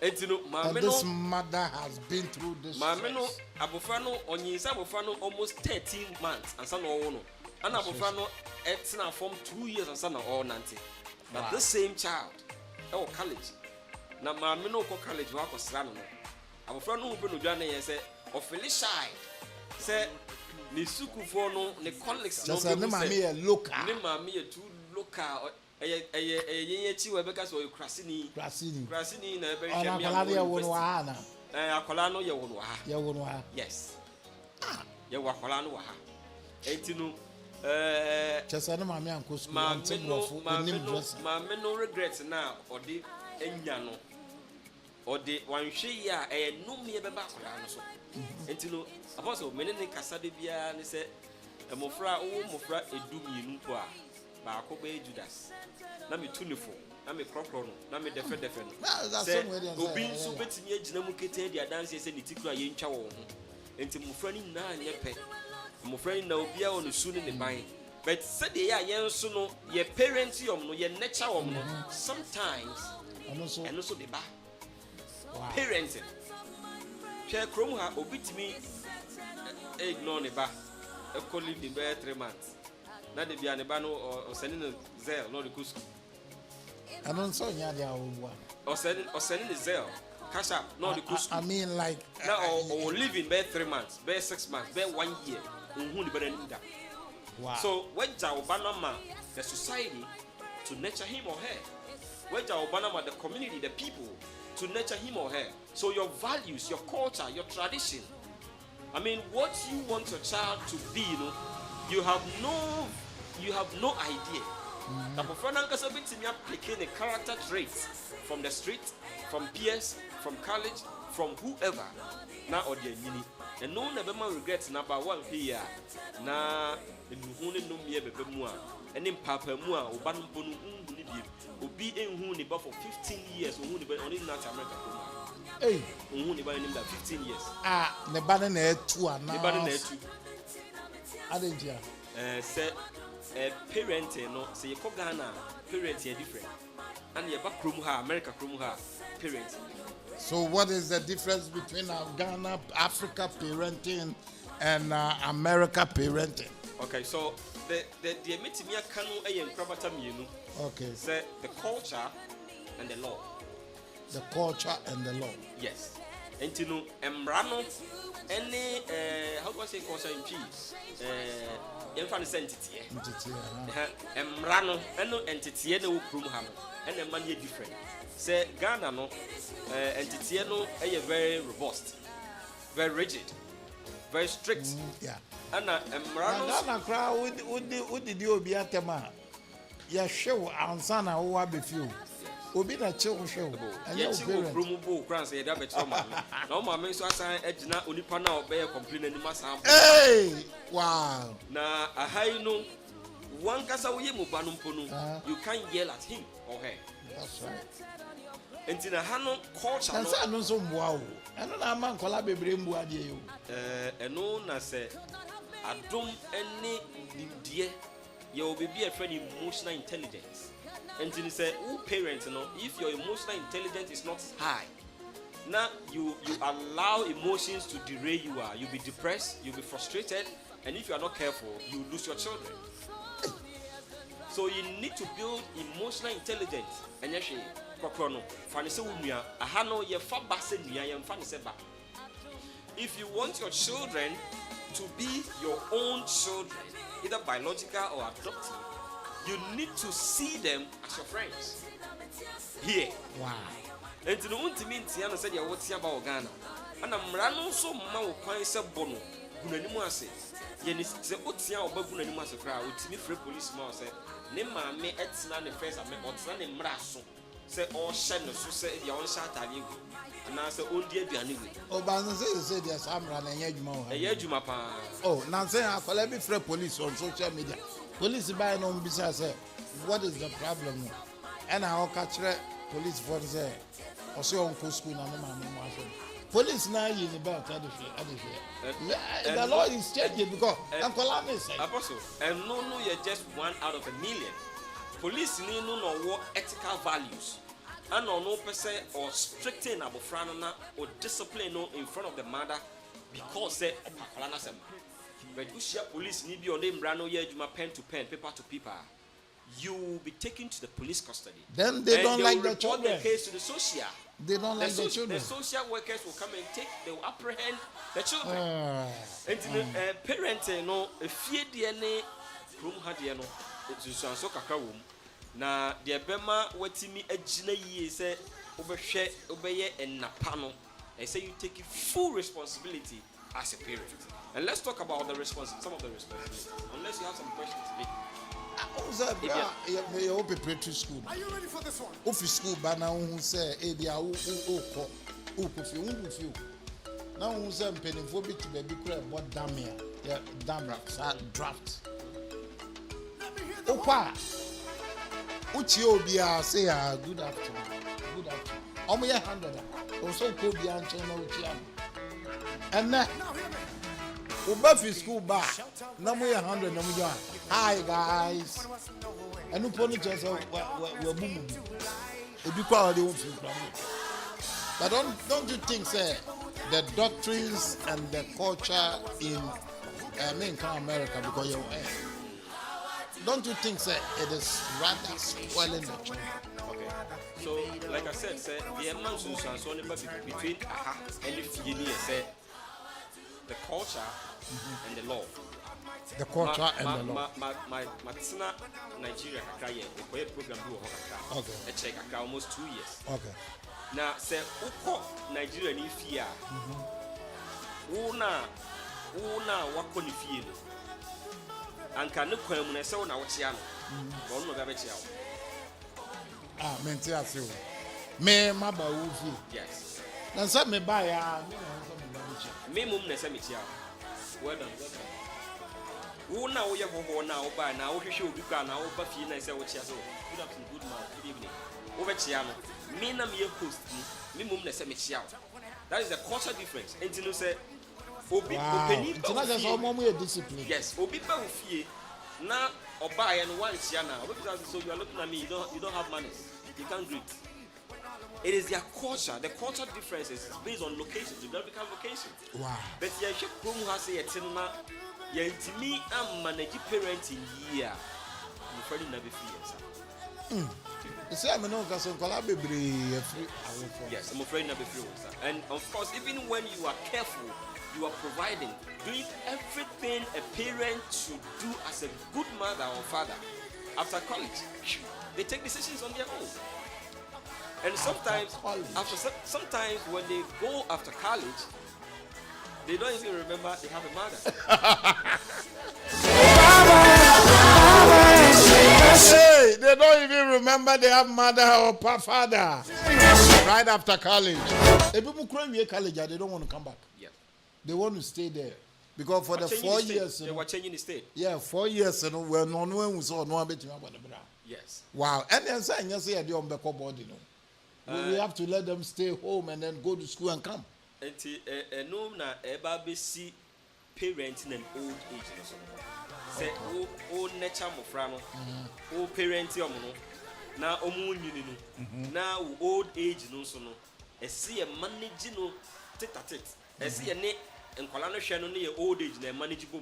Etino maame no this mother has been through this. Maame no abofra no onyin se abofra no almost 13 months ansa na owo no ana abofra no etina from 2 years ansa na onante. But the same child college na maame no ko college wa ko sra no abofra no be no dwane ye say ofili shy say ni sukufo no ni colleagues no be maame ye local ni maame ye too local eye chi we be ka so krasini na be hwe mi akola ye wono ha na akola no ye wono ha yes ye wakola no wa ha enti no chese no maame anko school maame no regret na odi enya no ode wanhwe ya no me be ba akora no so entino apostle menene kasa de bia ne se mofra edu mienu po a ba akoba Judas na me tunifo na me krokro no na me defe no se obi nso betimi agina mu kete dia dance se ne tikura ye ntwa wo ho enti mofra ni na anye pe mofra ni na obi a ono su ne ban but said ya yen so no ye parent yom no ye nature wom no sometimes and also the ba parenting share krom ha obitimi ignore ne ba e ko live in 3 months na de bia ne ba no o send no zel no the school anon so nya dia wo o send the zel cash up no the school I mean like now or live in 3 months 6 months 1 year unhu ni bana nda. Wow. So when Jaobanama the society to nurture him or her, when Jaobanama the community, the people to nurture him or her. So your values, your culture, your tradition. I mean, what you want your child to be, you have no idea. The professional can be applying the character traits from the street, from peers, from college, from whoever. Now or the mini. And no never man regrets number one here. Na enhune no me bebe mu a ene papa mu a oba no bonu nhuni bi obi enhuni ba for 15 years ohuni ba oni na America ko eh ohuni ba nim da 15 years ne ba na etu ana ne ba na etu adenjia say parenting no say ko Ghana parenting different and ye ba krom ha America krom ha parenting. So what is the difference between Ghana Africa parenting and America parenting? Okay, so the metimia kanu ayen krabata mienu. Okay. Say the culture and the law. The culture and the law. Yes. enti no emmra no any how do I say culture in peace yɛmfa no sɛ nteteɛ emmra no ɛno nteteɛ na wɔ kurom ha no ɛna ɛma no yɛ different sɛ Ghana no nteteɛ no ɛyɛ very robust, very rigid, very strict. Ana emmra no Ghana kra wodi di obi atema ya hwew ansa na wo abefio obi na che wo hwew ɛnyɛ wo kurom bo kran sɛ yɛda bɛkyerɛ ma na wo maame nso asan agyina onipa na ɔbɛyɛ complain anim asan wow na ahai no wankasa wo yɛ mo ba no mpo no you can't yell at him or her. That's right. Enti na ha no culture no nsa no so mboa wo ɛno na ama nkola bebre mboa de yo ɛno na sɛ adom ɛne nimdeɛ yɛ obi bi a friend emotional intelligence. Enti ni sɛ wo parent no if your emotional intelligence is not high now you allow emotions to derail you, you be depressed, you be frustrated, and if you are not careful you lose your children. So you need to build emotional intelligence. And yes, kokrono fani se wunua aha no ye fa ba se nua ye mfa ne se ba. If you want your children to be your own children, either biological or adopted, you need to see them as your friends. Here. Wow. Enti no untimi ntia no se de wotia ba Ghana. Ana mra no so ma wo kwan se bono gunanimu ase. Ye ni se otia oba gunanimu ase kra otimi free police ma se ne maame etina ne first ame otina ne mra so se o hye no so se dia on hye atare egu na se ondi aduane egu o ba no se dia samra na nya adwuma ho e ya adwuma pa oh na se akola bi free police on social media police buy no mbisa say what is the problem and I catch police for say o se on ko school na ne maame mo aso police na yi ni ba ta de the law is changing because akola me say apostle and no you're just one out of a million. Police ni no ethical values and no person or stricten abofra na or discipline no in front of the mother because say opakola na sem. But you share police ni bi on dem bra no ye adwuma pen to pen, paper to paper, you will be taken to the police custody. Then they don't like the children. The case to the social. They don't like the children. The social workers will come and they will apprehend the children. And the parent no efie de ne krum ha de no so kakra wom na de bema watimi agina yie se obehwe obeye enapa no I say you take full responsibility as a parent. And let's talk about the some of the responsibilities, unless you have some questions to make. You preparatory school. Are you ready for this one? Office school bana who say dia who feel now who say penifo bi to baby kura what damn here damn draft opa uchi obia say good afternoon omo ye 100 also ko bia nchen na uchi am and na oba fi school ba na mo ye 100 na mo jo hi guys enu poni just we bumu ebi kwa wale won fi but don't you think say the doctrines and the culture in America because you don't you think say it is rather spoiling the children? Okay, so like I said, say the amount of so between aha and if say the culture and the law. The culture and the law. My tina Nigeria kakra ye the program do kakra. Okay. I check kakra almost 2 years. Okay. Now say uko Nigeria ni fia. Una wako ni fie no. Anka ne kwan mu na se na wo chia no. Wo no ga be chia wo. Mente ase wo. Me maba wo fie. Yes. Na say me ba ya, me na so me ba chia. Me mum na se me chia. Well done. Wo na wo ye hoho na wo ba na wo hwehwe obi kwa na wo ba fie na se wo chia so. Good afternoon, good morning, good evening. Wo be chia no. Me na me host ni, me mum na se me chia wo. That is the culture difference. And you know say obi openi ba just omo ye discipline. Yes, obi ba ofie na oba ya no wan chia na. Obi so you are looking at me, you don't have manners. You can't greet. It is their culture. The culture difference is based on location, geographical location. Wow. But you should come has a tinma ya intimi am manage parenting year. You probably never fear. You see, I'm not going to be free. Yes, I'm afraid not be free, sir. And of course, even when you are careful, you are providing, doing everything a parent should do as a good mother or father. After college, they take decisions on their own. And sometimes, sometimes when they go after college, they don't even remember they have a mother. Hey, they don't even remember they have mother or father. Right after college. If people cry college, they don't want to come back. Yeah. They want to stay there. Because for the 4 years, they were changing the state. Yeah, 4 years, we're no one who saw no bit about the brown. Yes. Wow. And then saying, yes, yeah, they on back body. We have to let them stay home and then go to school and come. And no, na eba be see parents in an old age. Say, oh, nature mofrano, oh, parents, now, now, old age, no, so no, a see a managing tit, a see a net and Colano Shannon near old age, and manageable.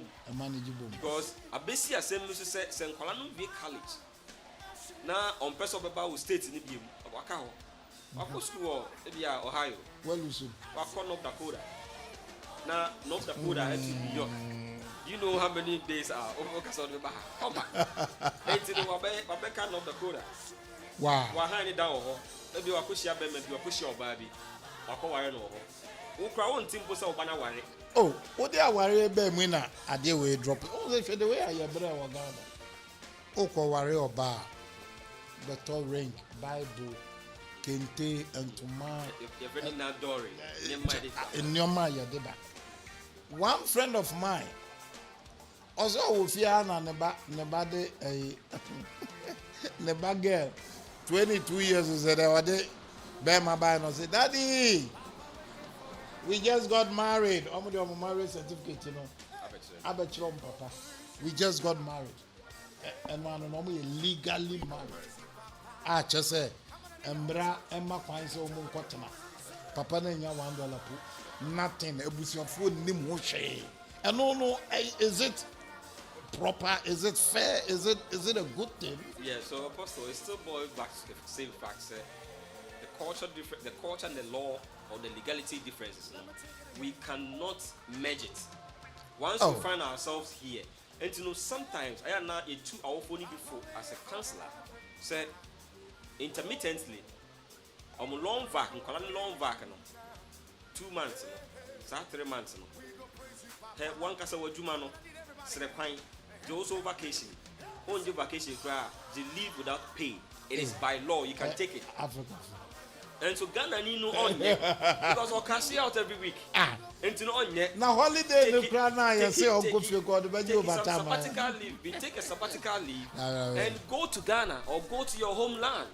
Because a busy assembly said, St. Colano be college. Now, on person about states in the beam, a wakao. Wako school, maybe Ohio. Well, you should. Wako North Dakota. Now, North Dakota and New York. You know how many days are over the Baha? Come back. It's in the Wabeka, North Dakota. Wow. Wahani down. Maybe Wako Shia Bem, maybe Wako Shia Baby. Wako Warren over. Ukra on Timbo Sabana Warren. Oh, what they are worried about winner? I deal with drop. Oh, they feel the way I am brother or Ghana. Oko worry or bar. The tall range, Bible. Kente and Tuma. You're very not Dory. In your mind, one friend of mine also with Fiana Nebade Neba girl 22 years is that I did bear my band and say, Daddy, we just got married. I'm the marriage certificate, you know. I bet you, Papa. We just got married. And man, normally legally married. I just say. Embra Emma Quines or Munkotana. Papa Nanya $1 nothing. Ebusion food Nimoshe. And no, is it proper? Is it fair? Is it a good thing? Yeah, so Apostle, it still boils back to the same facts. The culture and the law or the legality differences. We cannot merge it. Once we find ourselves here, and you know, sometimes I am now a 2 hour phone before as a counselor. Say intermittently, I'm long vac, I'm long vac, 2 months, 3 months. Hey, one casa wa jumano, Srequine, also vacation. On your vacation, you leave without pay. It is by law, you can take it. Africa. And so Ghana need no on because we cash out every week. And to know on yet. Now holiday no Ghana, you say Uncle Phil God, but you sabbatical leave. We take a sabbatical leave and go to Ghana or go to your homeland.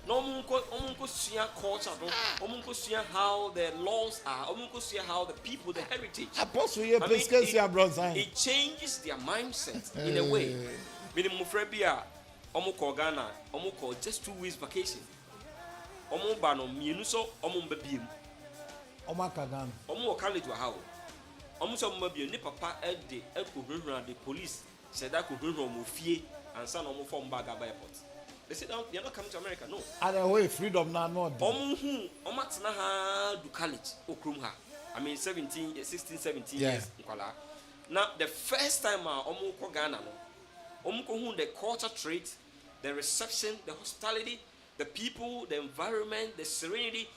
No munko see culture, no munko see how the laws are, munko see how the people, the heritage. Apostle, you it changes their mindset in a way. Meaning Mufrebia, Omuko Ghana, Omuko just 2 weeks vacation. Omo bano mienu so omo mbabiem omo akagan omo college wa hawo omo so mbabiem ni papa de ekohunhun the police said that kohunhun mo fie ansa na omo form bag aba airport. They said you're not coming to America, no. Other way freedom na no. Omo atena ha do college okrum ha. I mean 16 17 years nkwala. Now the first time omo ko Ghana no omo ko hu the culture trait, the reception, the hospitality, the people, the environment, the serenity.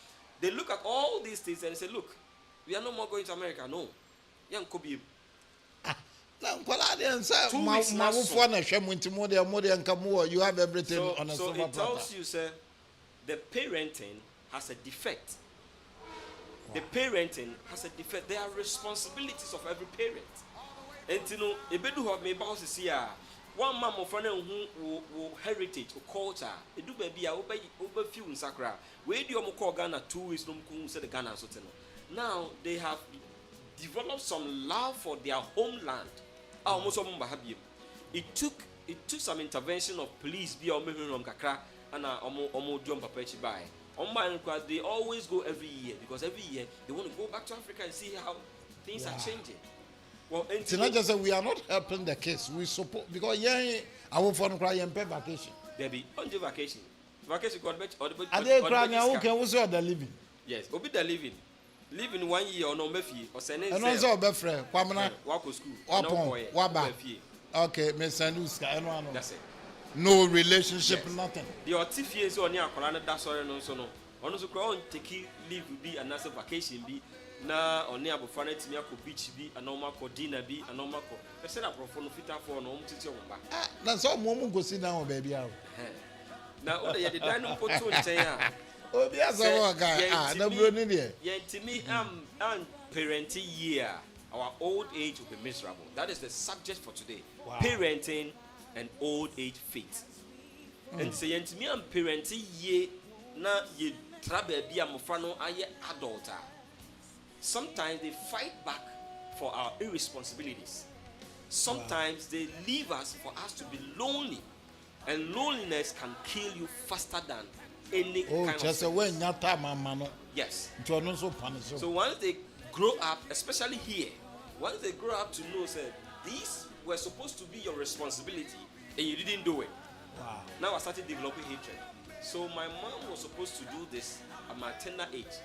They look at all these things and they say, look, we are no more going to America. No. Young Kobe. You have everything on a so it tells you, sir, the parenting has a defect. Wow. The parenting has a defect. There are responsibilities of every parent. And you know, a bit of me boss is here. One man of who heritage or culture, it do baby, I over few in Sakra. Where do you call Ghana 2 weeks? No, said the Ghana. Now they have developed some love for their homeland. Almost it took some intervention of police, be on Kakra, and Omo John Papechi by. They always go every year because every year they want to go back to Africa and see how things are changing. Well, it's not just that we are not helping the case. We support because I will for cry and pay vacation. There be on the vacation. Vacation got bet or the Are they crying? Who can also the living? Yes, obi the living. Living 1 year or no mefi or sending. And also be friend. Kwamana. Walk to school. Wapon. Waba. Okay, me Sanuska. That's it. No relationship, Yes. nothing. The otifies on your colana that's all no so no. On so crown take leave be and as a vacation be na on near before it me ko beach be a normal ko dinner be a normal ko. They said that for no fit for no titi on back. Ah, that's all mom go sit down baby out. Now all the dining photo say Oh, yes, I guy. Ah, no bro ni there. Yeah, to me parenting year our old age will be miserable. That is the subject for today. Wow. Parenting and old age fate. And say to me parenting year na ye trouble be a mofano aye adult. Sometimes they fight back for our irresponsibilities. Sometimes they leave us for us to be lonely. And loneliness can kill you faster than any kind of just a way nyata mama. Yes. So once they grow up, especially here, once they grow up to know that these were supposed to be your responsibility and you didn't do it. Wow. Now I started developing hatred. So my mom was supposed to do this at my tender age.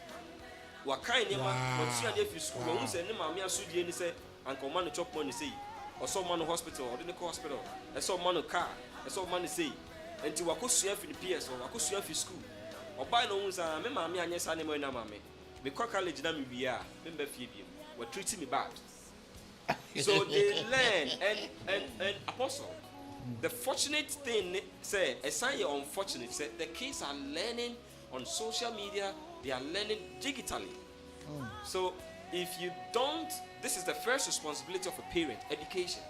What kind of school? When say any mommy and Sudi and say Uncle Man chop money say or some man hospital or didn't hospital. I saw man car. I saw man say until I could see in the PS or I could see in school. Or by no one's a mammy and yes, animal in a mammy. Because college done me, remember Phoebe, were treating me bad. So they learn and apostle. The fortunate thing say, aside your unfortunate, say the kids are learning on social media, they are learning digitally. So if you don't, this is the first responsibility of a parent, education.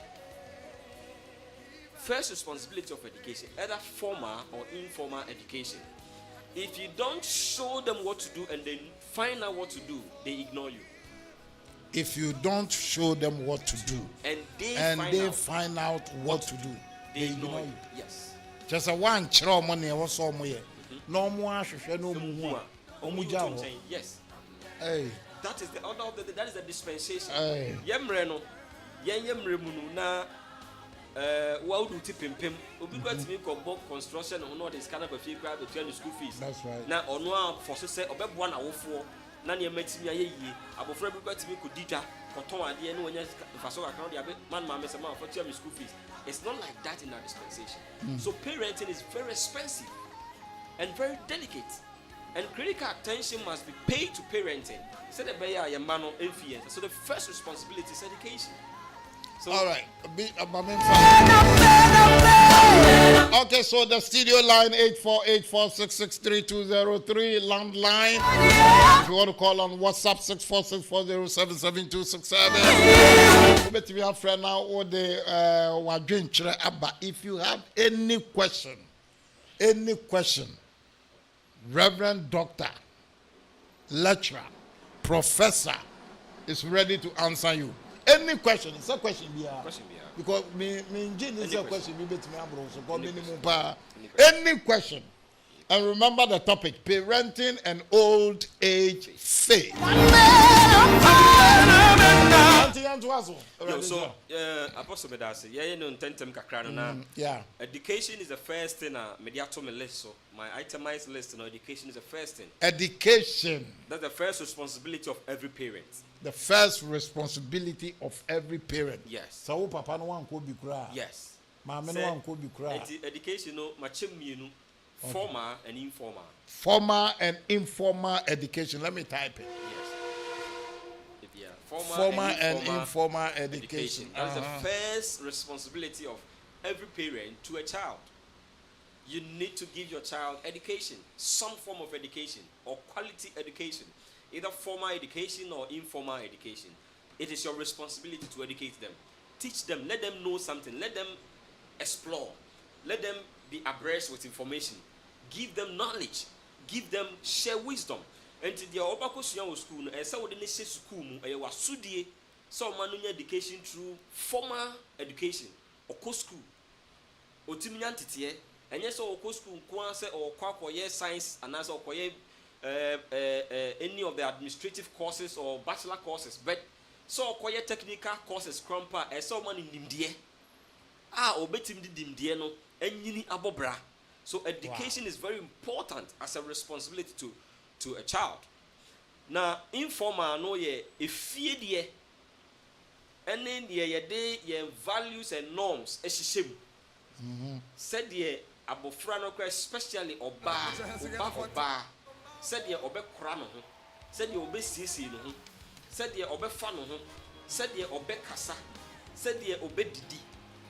First responsibility of education, either formal or informal education. If you don't show them what to do and they find out what to do, they ignore you. If you don't show them what to do And they find out what to do, they ignore you. Yes. just a one chiro money I was somewhere. No more no more. Yes. Hey. That is the order of the that is the dispensation. Hey. Yemre no. Yemre munu na what do tipim obi got me construction on all this kind of a fee grab between the school fees. That's right. Now ono for so say obeboa na wofo na ne matimi ayeye abofra bi got me ko dida koton ade ne onya faso account dia man ma me for me school fees. It's not like that in our dispensation. So parenting is very expensive and very delicate. And critical attention must be paid to parenting. So the first responsibility is education. So All right. Okay, so the studio line 8484663203 landline. If you want to call on WhatsApp 64640777267. But we have friend now or the if you have any question, Reverend Doctor, lecturer, professor is ready to answer you. Any question? It's a question. Because me is a question. Any question. And remember the topic: parenting and old age faith. so Apostle Medase, education is the first thing media to me list. So my itemized list, education is the first thing. Education. That's the first responsibility of every parent. The first responsibility of every parent. Yes. So papa no one could be cry. Yes. Mama no one could be cry. Education, formal and informal. Formal and informal education. Let me type it. Yes. Formal and informal education. That's the first responsibility of every parent to a child. You need to give your child education, some form of education or quality education, either formal education or informal education. It is your responsibility to educate them. Teach them, let them know something, let them explore, let them be abreast with information. Give them knowledge, give them share wisdom. And to the Obako Suyan school, and so the nation school, a wasudie, so manual education through formal education or co school. Otimiantity, and yes, or co school, or quack science, and as or any of the administrative courses or bachelor courses, but so quiet technical courses, crumper, and so money in Dimdie. Obetim di Dimdieno, and yini abobra. So education is very important as a responsibility to a child. Now, informal no ye efie and then ye values and norms ehihim. Said ye abofra no especially oba said ye obe kora no ho, said ye obe siesie no ho, said ye obe fa no ho, said ye obe kasa, said ye obe didi,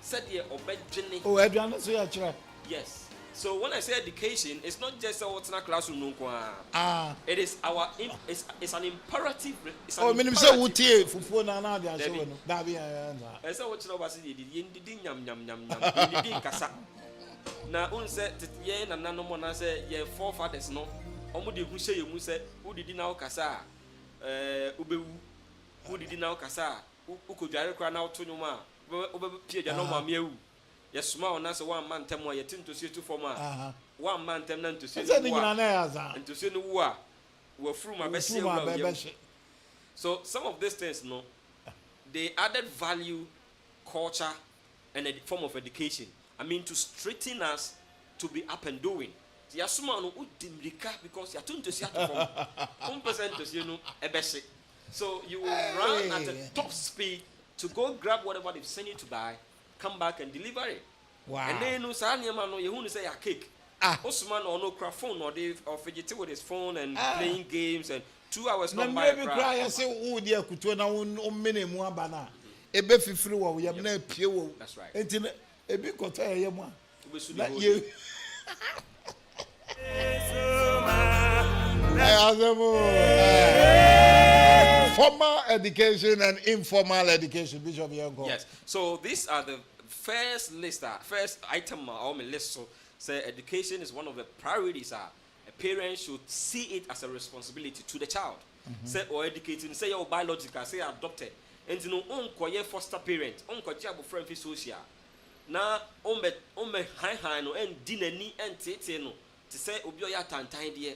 said ye obe dwene. Oh, aduane so ya kire. Yes. So when I say education, it's not just what's in a classroom no kwa. It is it's an imperative. It's an minim say wutie fufuo na na dia so no. Da bi ya. Esa what you know about the yendidi nyam yendidi kasa. Na un say ye na nanom na say ye forefathers no. Omo de hu say ye mu say udidi na kasa ubewu. Udidi na kasa ukodware kra na oto nwoma obe pie dwa no ma mewu. Yes, ma on say one man tem wa yetim to see to form a one man tem na to see and to see no wa we fru ma be see. So some of these things no, they added value, culture, and a form of education. I mean to straighten us to be up and doing. Yasuma no udimrika because you are to see to form 1% to see no ebese. So you will run at a top speed to go grab whatever they've sent you to buy. Come back and deliver it. Wow. And then no say you say a cake. Osman or no craft phone or fidgeting with his phone and playing games and 2 hours not by cry say oh dear kuto na mene mu abana. Ebe fifiri wo ye na pie wo. That's right. Enti ebi kota ye mu a. Formal education and informal education, Bishop Yanko. Yes. So these are the first item on my list. So say education is one of the priorities. A parent should see it as a responsibility to the child. Say or educating, say your biological, say adopted. And you know, unko foster parent, unko child friend fi social. Na ome high no and dinani and tete no. To say obi oya tantan die.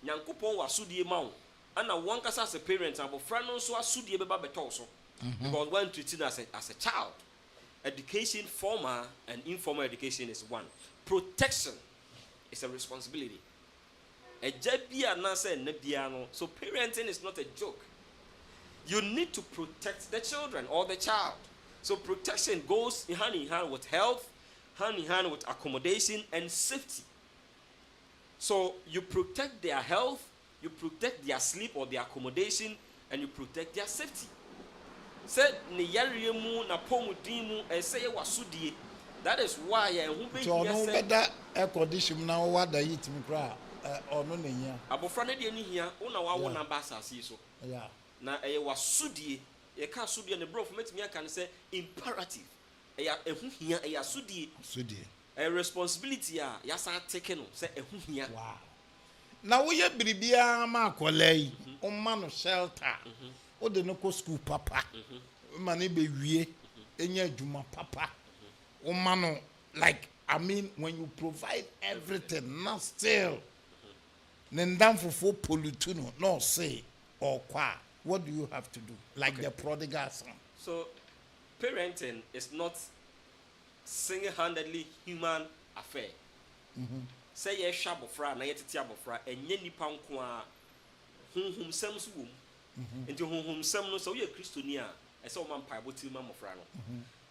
Nyankopon wasudie ma wo. And one kasa as a parent, and friend also asudie beba beto so. Because when treated as a child, education, formal and informal education is one. Protection is a responsibility. So parenting is not a joke. You need to protect the children or the child. So protection goes hand in hand with health, hand in hand with accommodation and safety. So you protect their health, you protect their sleep or their accommodation, and you protect their safety. Said that is why better air condition now what they eat me cry or no near. Abofrane de ni hia una wa wo number asase so. Yeah. Na wasudie ye ka sudie ne bro for metimi aka say imperative. Ehu hia sudie. A responsibility ya sa take no say ehu hia. Wow. Na wo ye biribia ma akolai o ma no shelter. O de no ko school papa. Ma ne be wie enya adwuma papa. O ma no like I mean when you provide everything not still. Nendam for pollute no say or qua. What do you have to do? Like the prodigal son. So parenting is not single-handedly human affair. Say ye shabofra na yetiti abofra enye nipa nko a honhom sam so wom. Enti honhom sam no so ye kristoni a ese o man paibo ti ma mofra no.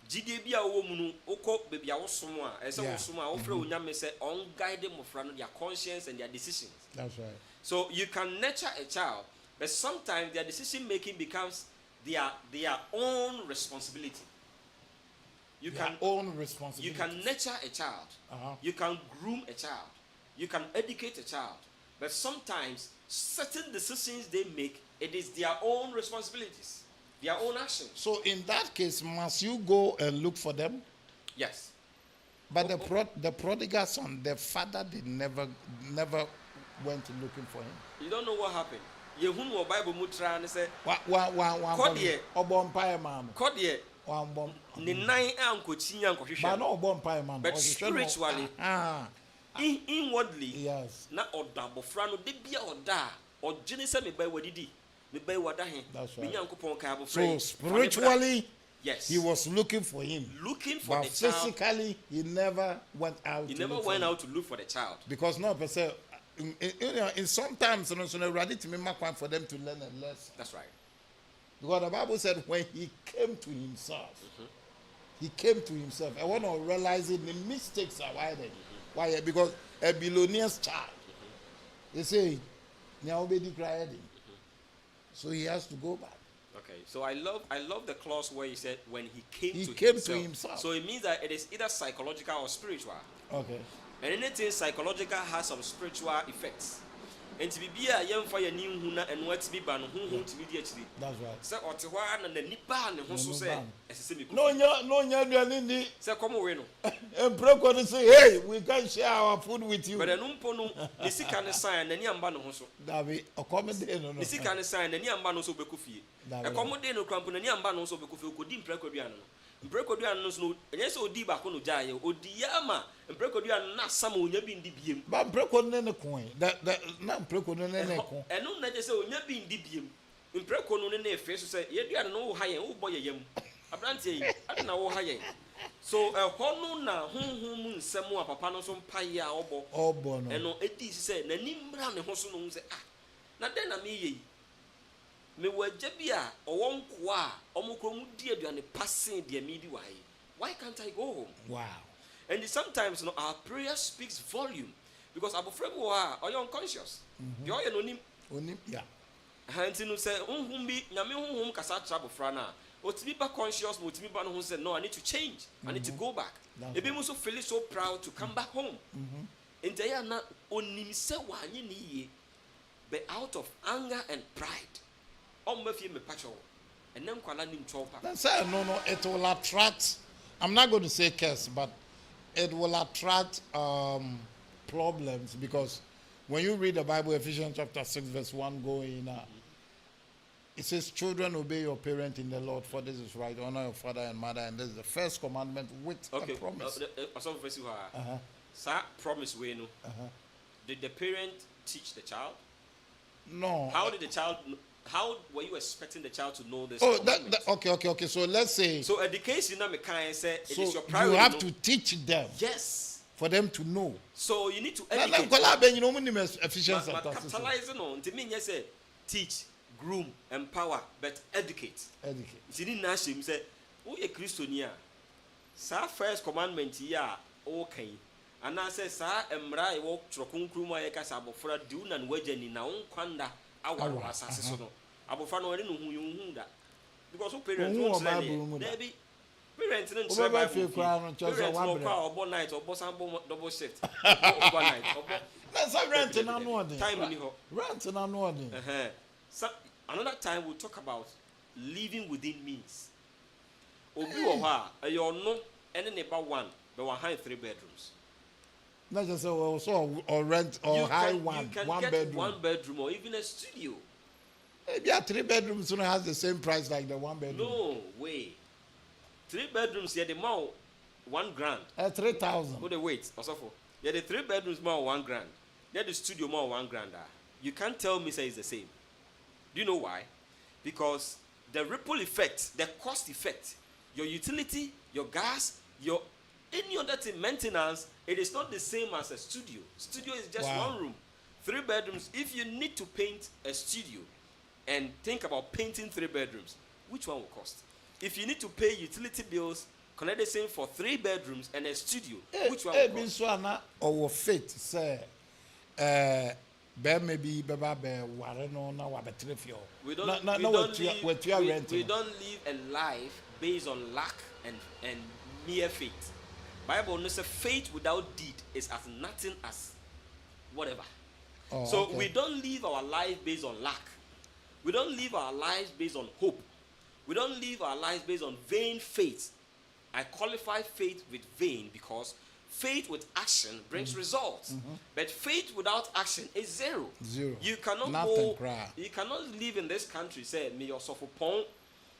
Gide bia wo mu no ukọ bebia wo som a ese wo som a wo frɛ onyame se on guide mofra no their conscience and their decisions. That's right. So you can nurture a child, but sometimes their decision making becomes their own responsibility. You can nurture a child. You can groom a child. You can educate a child. But sometimes certain decisions they make, it is their own responsibilities, their own actions. So in that case, must you go and look for them? Yes. But the prodigal son, the father did never went looking for him. You don't know what happened. Yehun wo Bible mu tra and say ni nine ankochinya nkohwehwe. But spiritually, inwardly, yes. Na odabofra no de bia oda ogene se me bai wadidi me bai wada he me nyankopon kai abofra. So spiritually Yes. He was looking for him. Looking for But the child. physically, he never went out. He never went out to look for the child. Because no person, in sometimes, ready to make one for them to learn a lesson. That's right. Because the Bible said when he came to himself, he came to himself. I want to realize the mistakes are why then. Why? Because a billionaire's child, they say, now baby cried. So he has to go back. Okay, so I love the clause where he said when he came To himself. So it means that it is either psychological or spiritual. Okay. And anything psychological has some spiritual effects. And to be a young fire new huna and what to be ban who to be actually. That's right. So or to one and the nipan and who say No, Nindi. say come away no. And Procon say, hey, we can share our food with you. But an umpono, the sick and sign and yambano hoso. David, accommodate no. The sick and sign and yambano so bekufi. Accommodate no cramp and yambano so bekufi could dim precodiano. Precodiano no, and yes, O di bacono jayo, O diama, and precodiano not some who never been dibium. But Procon in the coin. That not Procon in the coin. And no, let us say, never been dibium. In precono in their face, say, yet you know high and boy yam. A brandy, I don't know high. So a hono na hum semua papano some paya obo. Oh, bono. And no, it is said, Nanim Brown and Hosun say, ah, not then a me. Me were Jebia or one qua, Omocrom dear than a passing the immediate way. Why can't I go home? Wow. And sometimes our prayer speaks volume because Abu Frego are you unconscious? You're Only, yeah. Hantinu say, be Nami Kasa trouble frana. Or to be back conscious, but to be back who said, no, I need to change. I need to go back. Maybe right. Also feel so proud to come back home. And they are not only but out of anger and pride. And then that's no, it will attract. I'm not going to say curse, but it will attract problems because when you read the Bible, Ephesians chapter 6, verse 1, going, it says, children, obey your parent in the Lord, for this is right. Honor your father and mother, and this is the first commandment with a promise. Promise way no. Did the parent teach the child? No. How did the child? How were you expecting the child to know this? Oh, okay. So let's say. So education, me can say it so is your priority. You have to teach them. Yes. For them to know. So you need to educate. Capitalizing on to me, yes, teach, groom, empower, but educate. Educate. You didn't ask him say, "Oh, a Christian Sa first commandment here, okay." And I say, "Sir, emra I walk trokunkruma ekasa abofra do na wejeni na unkwanda awa asase so no." Abofra no no hu hu da. Because parents won't learn. Debbie parents didn't try by parents no kwa obo night obo sambo double shift. Overnight. Let's rent in another time in ho. Rent in another. So another time we'll talk about living within means. Obi wo ha ayo no ene neighbor one but one high 3 bedrooms. Not just or rent or you high can, one you can one get bedroom. 1 bedroom or even a studio. Maybe 3 bedrooms soon has the same price like the 1 bedroom. No way. 3 bedrooms here the more $1,000. 3,000. Go the wait also for. Yeah, the 3 bedrooms more $1,000. Yeah, the studio more $1,000. You can't tell me say it's the same. Do you know why? Because the ripple effect, the cost effect, your utility, your gas, your any other thing, maintenance, it is not the same as a studio. Studio is just one room. 3 bedrooms. If you need to paint a studio and think about painting 3 bedrooms, which one will cost? If you need to pay utility bills, connect the same for 3 bedrooms and a studio, which one will cost? Or fit say maybe we don't live a life based on lack and mere faith. Bible knows a faith without deed is as nothing as whatever. So we don't live our life based on lack. We don't live our lives based on hope. We don't live our lives based on vain faith. I qualify faith with vain because faith with action brings results. But faith without action is zero. You cannot go. You cannot live in this country. Say me yourself upon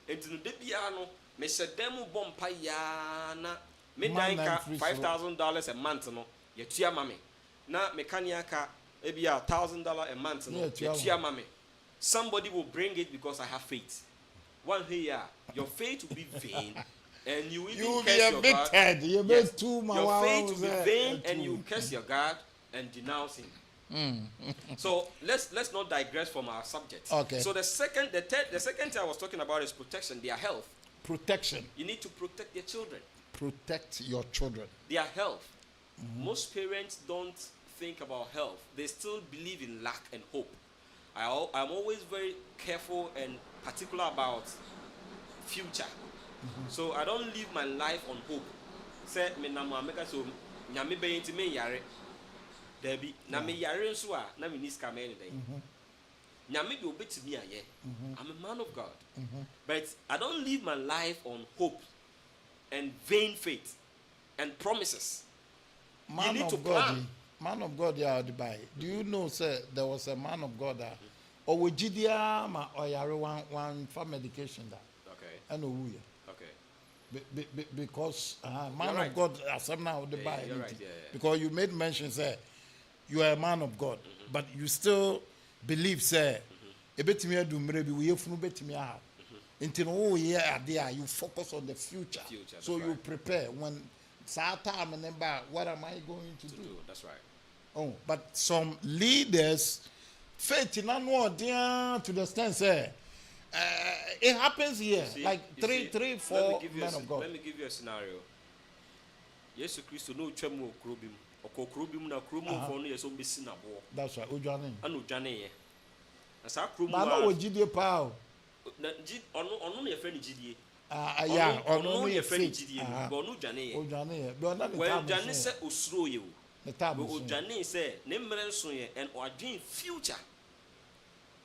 into the piano. Me sedemu bompayana. Me daika $5,000 a month no. Yetua mame. Na mekaniaka ebi $1,000 a month no. Yetua mame. Somebody will bring it because I have faith. one here, your faith will be vain, and you You even will be curse your God. evicted. You Yes. made two Your faith will be vain, and you curse your God and denounce Him. So let's not digress from our subject. Okay. So the second thing I was talking about is protection, their health. Protection. You need to protect your children, Protect your children. their health. Most parents don't think about health. They still believe in lack and hope. I'm always very careful and particular about future. So I don't live my life on hope. Say me na mo ameka so nyame be enti me yare. Dabi na me yare nso a na me ni ska me dey. Nyame be obetimi aye. I'm a man of God. But I don't live my life on hope and vain faith and promises. Man need of to God. plan. Man of God, yeah, Dubai. Do you know, sir, there was a man of God that Owejidia ma oyare one for medication that Okay. and Owuye. Okay. Because man You're right. of God, some now Dubai. Yeah, you're right, yeah. Because you made mention, sir, you are a man of God, but you still believe, sir, ebetimi adumre bi we funu betimi aha. Until oh yeah, you focus on the future. So that's you right. prepare when time and what am I going to do? That's right. Oh, but some leaders faith in to the extent say it happens here. See, Like you three, see, four men of God. Let me give you a scenario. Yes, Christ no twam okrobim. Okokrobim na kromu fo no yeso besi na bo. That's right. Ojane. Anu dwane ye. Na sa kromu But no Ojide pa. na ono ye friend gidie. Yeah, ono ye ye friend faith. gidie. But ono dwane ye. Ojane. But na Well, dwane se osuro ye o. the time. But odwane se ne mmere nso ye and odwen future.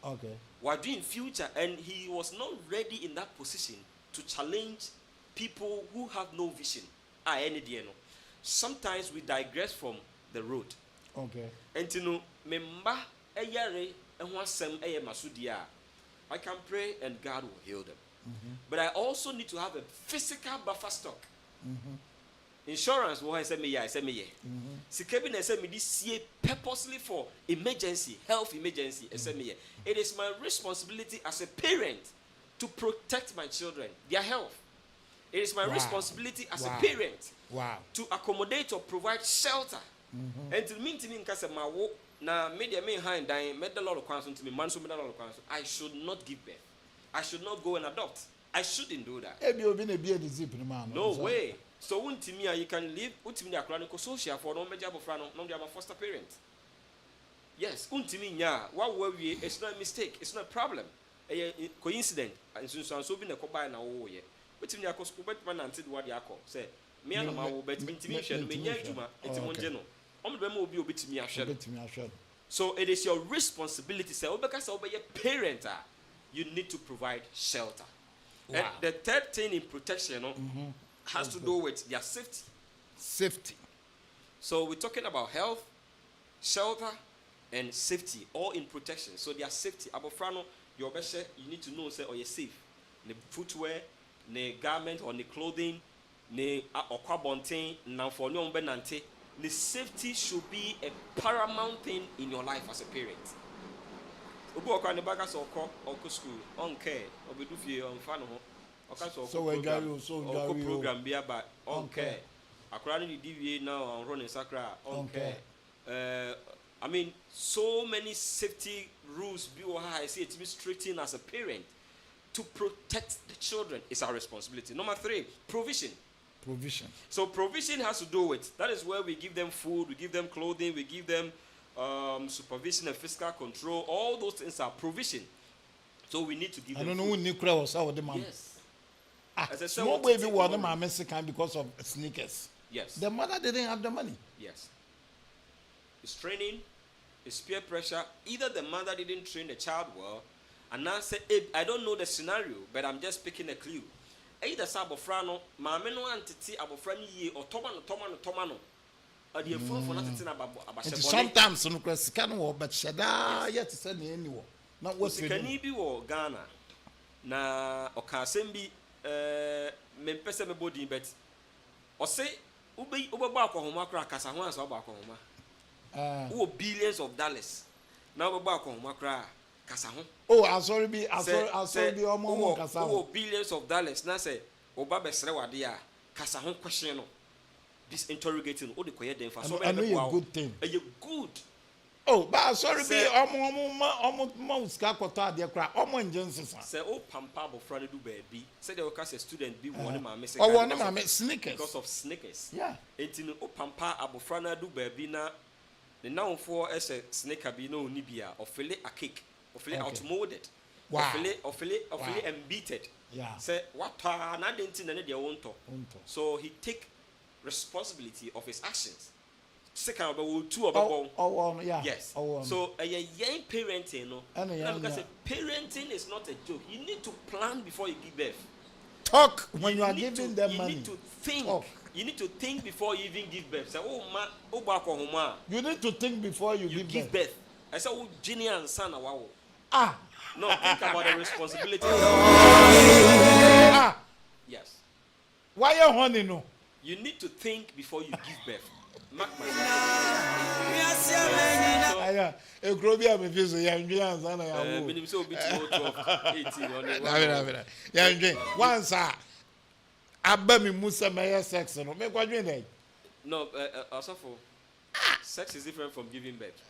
Okay. Odwen future, and he was not ready in that position to challenge people who have no vision. Any day no. Sometimes we digress from the road. Okay. And you know, memba eyare ehwo asem eye masudia. I can pray and God will heal them. But I also need to have a physical buffer stock. Insurance, what I say me, I say me, Sikebi na say me this year purposely for emergency, health emergency, I say me. It is my responsibility as a parent to protect my children, their health. It is my responsibility as a parent to accommodate or provide shelter. And to mean to me, because my work na media me hand dying, made a lot of counsel to me, man, so made a lot of counsel. I should not give birth. I should not go and adopt. I shouldn't do that. No way. So you can live ultimately a chronic social for no major no foster parent. Yes, what worry it's not a mistake, it's not a problem. A coincidence. And so been a combine now. But in the school, but man until what you call say, me and my bet intimation, me juma, it's monjeno. Will be obit me a So it is your responsibility, say, because I'll be a parent, you need to provide shelter. And the third thing in protection has to do with their safety. Safety. So we're talking about health, shelter, and safety, all in protection. So their safety. Abofrano, your best you need to know say, you're safe. The footwear, the garment or the clothing, the aquabonting, now for no benante. The safety should be a paramount thing in your life as a parent. Obu okwa ne baga so okọ school on care obedu fie on fa no ho oka so program bia ba on care akora ni di wie na on run sakra on care I mean so many safety rules be I say it be stricting as a parent to protect the children is our responsibility. Number 3, provision. So provision has to do with, that is where we give them food, we give them clothing, we give them supervision and fiscal control. All those things are provision. So we need to give them food. I don't know when was our demand. Yes. As a small baby was my Mexican because of sneakers. Yes. The mother didn't have the money. Yes. It's training, it's peer pressure. Either the mother didn't train the child well, and now say, I don't know the scenario, but I'm just picking a clue. Either Sabofrano, Mameno Antiti, Abofrani ye, or Tomano. Or the phone for nothing about sometimes some can walk, but Shada yet to send me anywhere. Not what can he be or Ghana? Na Okasembi Mempesa me body, but or say Ubi Ubabako Homakra Casahuans or Bakoma. Billions of dollars. Now Babako Homakra. kasa ho. Oh, I sorry be omo kasa ho. Billions of dollars na say oba besre wade a kasa ho question no. This interrogating all the quiet them for so many good thing. A good. Oh, but sorry be omo ska koto ade kra omo njense Say oh pampa bo front do baby. Say they will cast a student be one ma me say. Oh, one ma me sneakers. Because of sneakers. Yeah. Enti no oh pampa abofrana do baby na the now for as a sneaker be no ni bia or fele a cake or fele outmoded. Wow. Or fele embeated. Yeah. Say what na denti na they want to. So he take responsibility of his actions. Second about two of yeah. Yes. So a young parenting, no. Because parenting is not a joke. You need to plan before you give birth. Talk when you are giving them money. You need to think. Talk. You need to think before you even give birth. Say, oh ma, oh back home. You need to think before you give birth. I said, oh Jenny and son, wow. Ah. No, think about the responsibility. Ah. Yes. Why you honey no? You need to think before you give birth. Mark my Aya, e grobia me feel so ya ndwe ansa na ya wo. Minimum so bit 12, 18 on it. Ya ndwe. Once abba mi musa me sex no. Me kwadwe dey. No, also for sex is different from giving birth.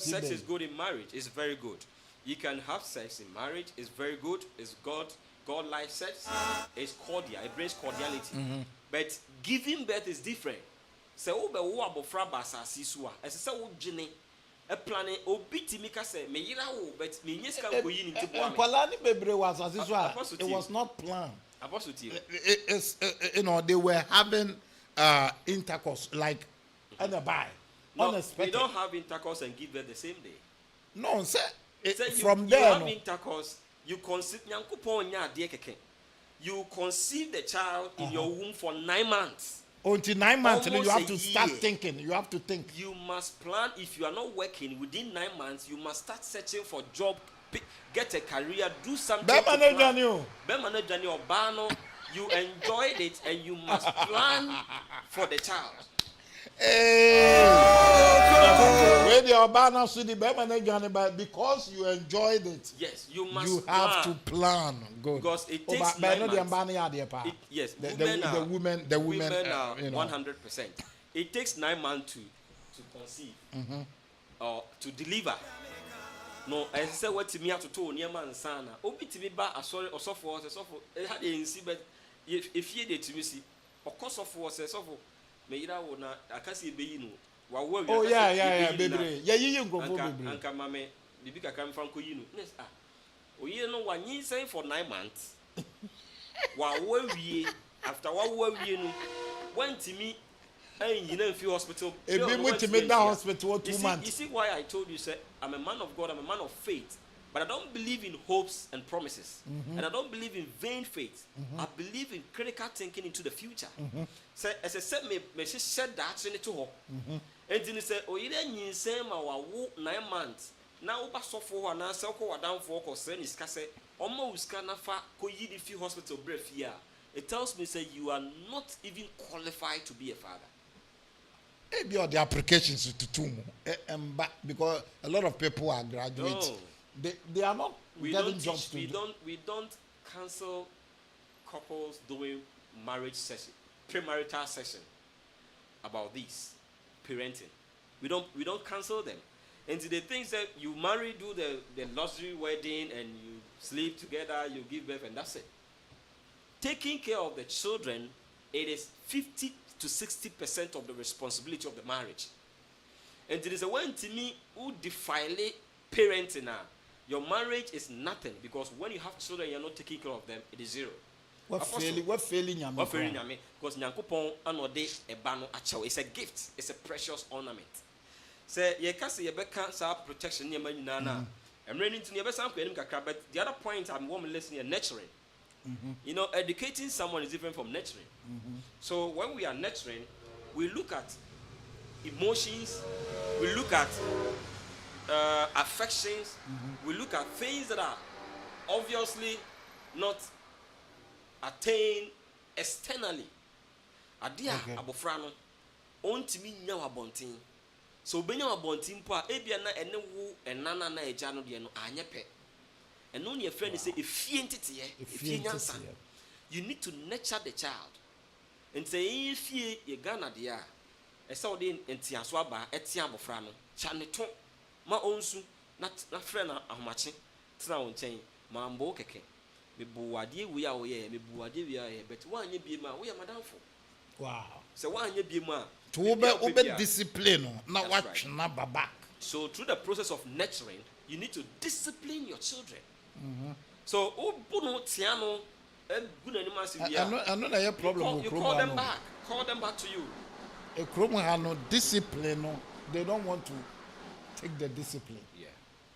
Sex is good in marriage. It's very good. You can have sex in marriage. It's very good. It's God-like sex. It's cordial. It brings cordiality. But giving birth is different. So, obe wo abofra basa sisua. Ese se wo gene e plane obi timika se me yira wo but me nyeska go yi ni tibo ame. Kwala ni bebre was asisua. It was not planned. Apostle T. It's you know they were having intercourse like and a buy. No, unexpected. We don't have intercourse and give birth the same day. No, sir. From there, you have intercourse. You conceive. You conceive the child in your womb for 9 months. Until 9 months, you have to start year. thinking. You have to think. You must plan. If you are not working within 9 months, you must start searching for job, get a career, do something. You enjoyed it, and you must plan for the child. But because you enjoyed it, yes, you must. You have to plan. Good. Because it takes 9 months. Yes, the women are 100%. It takes 9 months to conceive or to deliver. No, I say what to me to tell near man sana. Obi to me ba asori osofo had a but if you did to me see of course of was osofo me ira wo na akasi be no wa wo oh yeah baby yeah you go for baby anka mame bibi kaka mfa nko yi no yes oye no wa nyin say for 9 months wa wo wie after wa wo wie no went me and you know if you hospital went to me that hospital 2 months. You see why I told you say I'm a man of God, I'm a man of faith, but I don't believe in hopes and promises, and I don't believe in vain faith. I believe in critical thinking into the future. So as I said, me said that in it to her, and then he said, "Oh, you didn't say my 9 months now. But so for now, so go down for or send his cassette almost cannot go ye the few hospital breath here." It tells me say you are not even qualified to be a father. Maybe the applications to two because a lot of people are graduates. No. They are not getting jobs to do. We don't cancel couples doing marriage session, premarital session about this parenting. We don't cancel them. And the things that you marry, do the luxury wedding, and you sleep together, you give birth, and that's it. Taking care of the children, it is 50 to 60% of the responsibility of the marriage. And there is a one to me who defile parenting now. Your marriage is nothing because when you have children, you're not taking care of them, it is zero. What failing yami? What failing yami? Because nyankopon anode ebano achaw. It's a gift. It's a precious ornament. Say ye kase ye beka sa protection ye man nyina na. Emre ni nti ye be san ko enim kakra, but the other point I'm want to listen here nurturing. You know, educating someone is different from nurturing. So when we are nurturing, we look at emotions, we look at affections, we look at things that are obviously not attained externally. Adia abofrano ontimi nya wabontin So benya abontin po a ebia na ene wo enana na eja no de no anye pe. Eno ne friend say efie ntete efie nyansa. You need to nurture the child. And say efie ye Ghana de a ese wo de entiaso aba etia abofra no cha ne to ma onsu na friend na ahomache tena wo nchen ma mbo keke me bu ade wi a wo ye me bu ade wi a ye but wa anye bi ma wo ye madamfo. Wow. So wa anye bi ma to obe discipline na watch na baba. So through the process of nurturing, you need to discipline your children. So obuno tiano good animals in I know that problem. You call them back. Call them back to you. A Chrome has no discipline. They don't want to take the discipline. Yeah.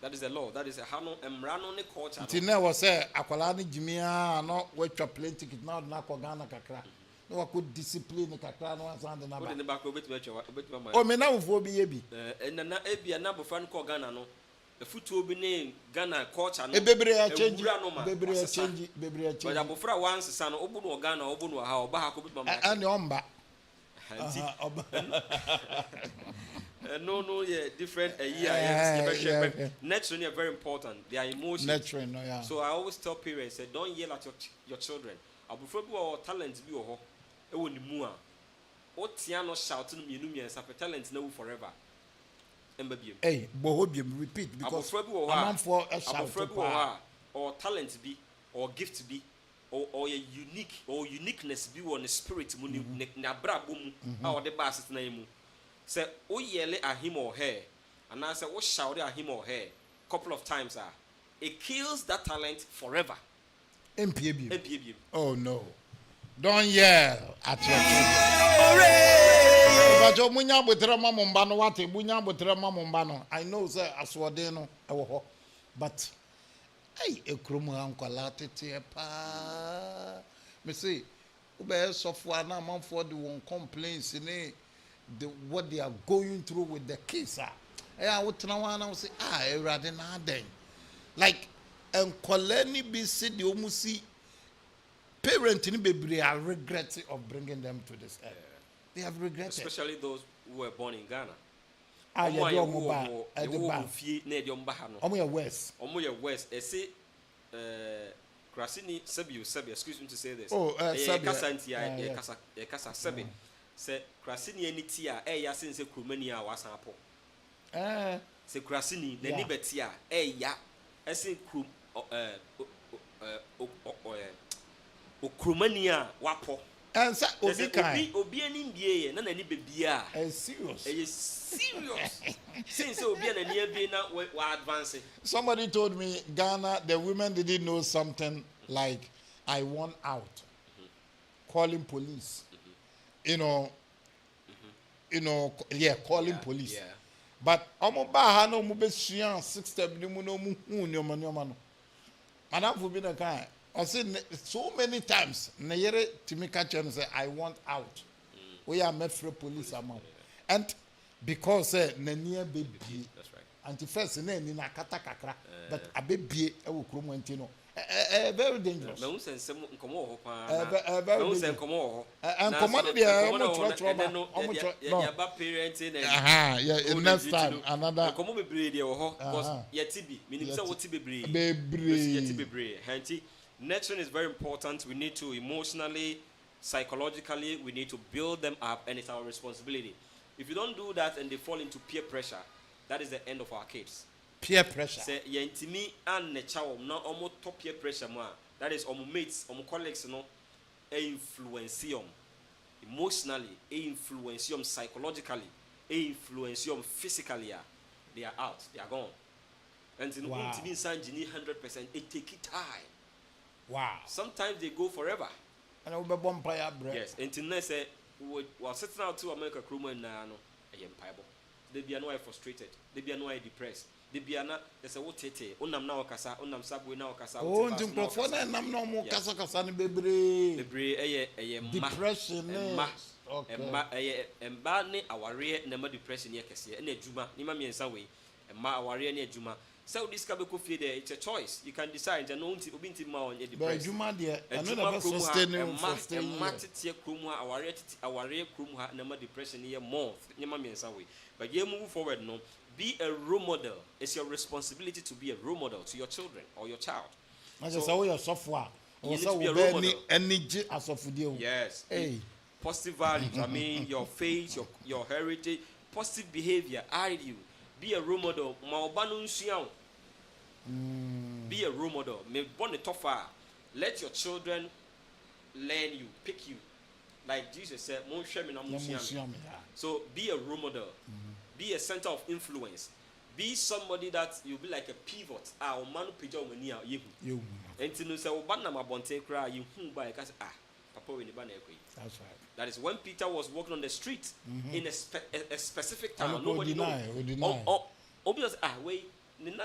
That is the law. That is a hano emrano ne culture. Tina was say akwala ni jimia no we twa plane ticket now na ko Ghana kakra. No wa could discipline kakra no ansanda na ba. What in the back obetuma o me na wo bi ye bi. Na ebia na bofra no ko Ghana no. Efutuo bi ne Ghana culture no. Bebre a change. Bebre a change. But abofra once san obu no Ghana obu no ha oba ha ko betuma ma. And omba. No, yeah, different year. Nurturing are very important. They are emotions. Nurturing, yeah. So I always tell parents, say, don't yell at your children. I prefer your talents be or it will mua. O tiano shouting me and suffer talents no forever. Hey, bohobium repeat because I'm for a shout or talents be or gifts be. Or a uniqueness be on the spirit muni na brabum or the basis name. Say o yell at him or her, and I say o shout at him or her couple of times it kills that talent forever. MPAB. Oh no. Don't yell at your children. But munya butra mamumbano wate munya butra mamumbano. I know sir aswadeno but hey, a crumu ankolate pa. Me say, ube software na man for the one complaints in what they are going through with the kids. I would say, rather not then. Like, and koleni be said the omusi parenting baby are regretting of bringing them to this earth. They have regretted. Especially those who were born in Ghana. West. I say, Krasini Sebi, excuse me to say this. Oh, Kasa Sebi. Say, Krasini any tia, yasin se Krumania was apple. Say, Krasini, the Nibetia, ya, esin Krum, Krumania, wapo. And so, Obi an India, none any baby. Serious. Since Obi and near being advancing. Somebody told me Ghana, the women didn't know something like I want out, calling police. Calling police. Yeah. But omoba no mubeshian 6 no mu Madam Fubina kai. I said so many times. Nayere Timika Chen say I want out. We are met for police amount. And because nenia baby. That's right. And first na ni na kata kakra. But a baby e wo kromo antino. Very dangerous. Me unsen sem nkomo ho pa. Very dangerous. Nkomo ho. And command there ya ba parenting next time another nkomo bebre dey ho because yetibi minim say woti bebre. Yetibi hanti. Nurturing is very important. We need to emotionally, psychologically, we need to build them up, and it's our responsibility. If you don't do that and they fall into peer pressure, that is the end of our kids. Peer pressure. Say yentimi and nechawo na omo top peer pressure mo. That is omo mates, omo colleagues no influencium emotionally, influencium psychologically, influencium physically. They are out, they are gone. And in ultimate sanjini 100%, it take it time. Wow. Sometimes they go forever. And I will be bumpire bread. Yes. And to say, while sitting out to America, Kruma and Nano, I am piable. They be no frustrated. They be no depressed. They be not. They say, "What tete? Unam now kasa. Unam subway now kasa." Oh, jumpo for that. Nam no more kasa kasa ni bebre. Bebre. Depression. Okay. Emba ne aware ne ma depression ye kese. Ne juma. Ni ma miensa we. Emma aware ne juma. So this kabeko fie there, it's a choice. You can decide. And no obi nti ma on But depressed. Juma there, I know Juma the krumu sustaining ha, for staying ma tete krumu ha, aware krumu ha, na ma depression here more. Nyama me nsa way. But you move forward no. Be a role model. It's your responsibility to be a role model to your children or your child. I just say your software. You need to be a role model. Energy as of video. Yes. Hey. Positive values. I mean, your faith, your heritage, positive behavior. You be a role model. Be a role model. Let your children learn you, pick you. Like Jesus said, so be a role model. Be a center of influence. Be somebody that you'll be like a pivot. And to say, that's right. That is when Peter was walking on the street in a specific town. Nobody knows. Obviously, wait. And then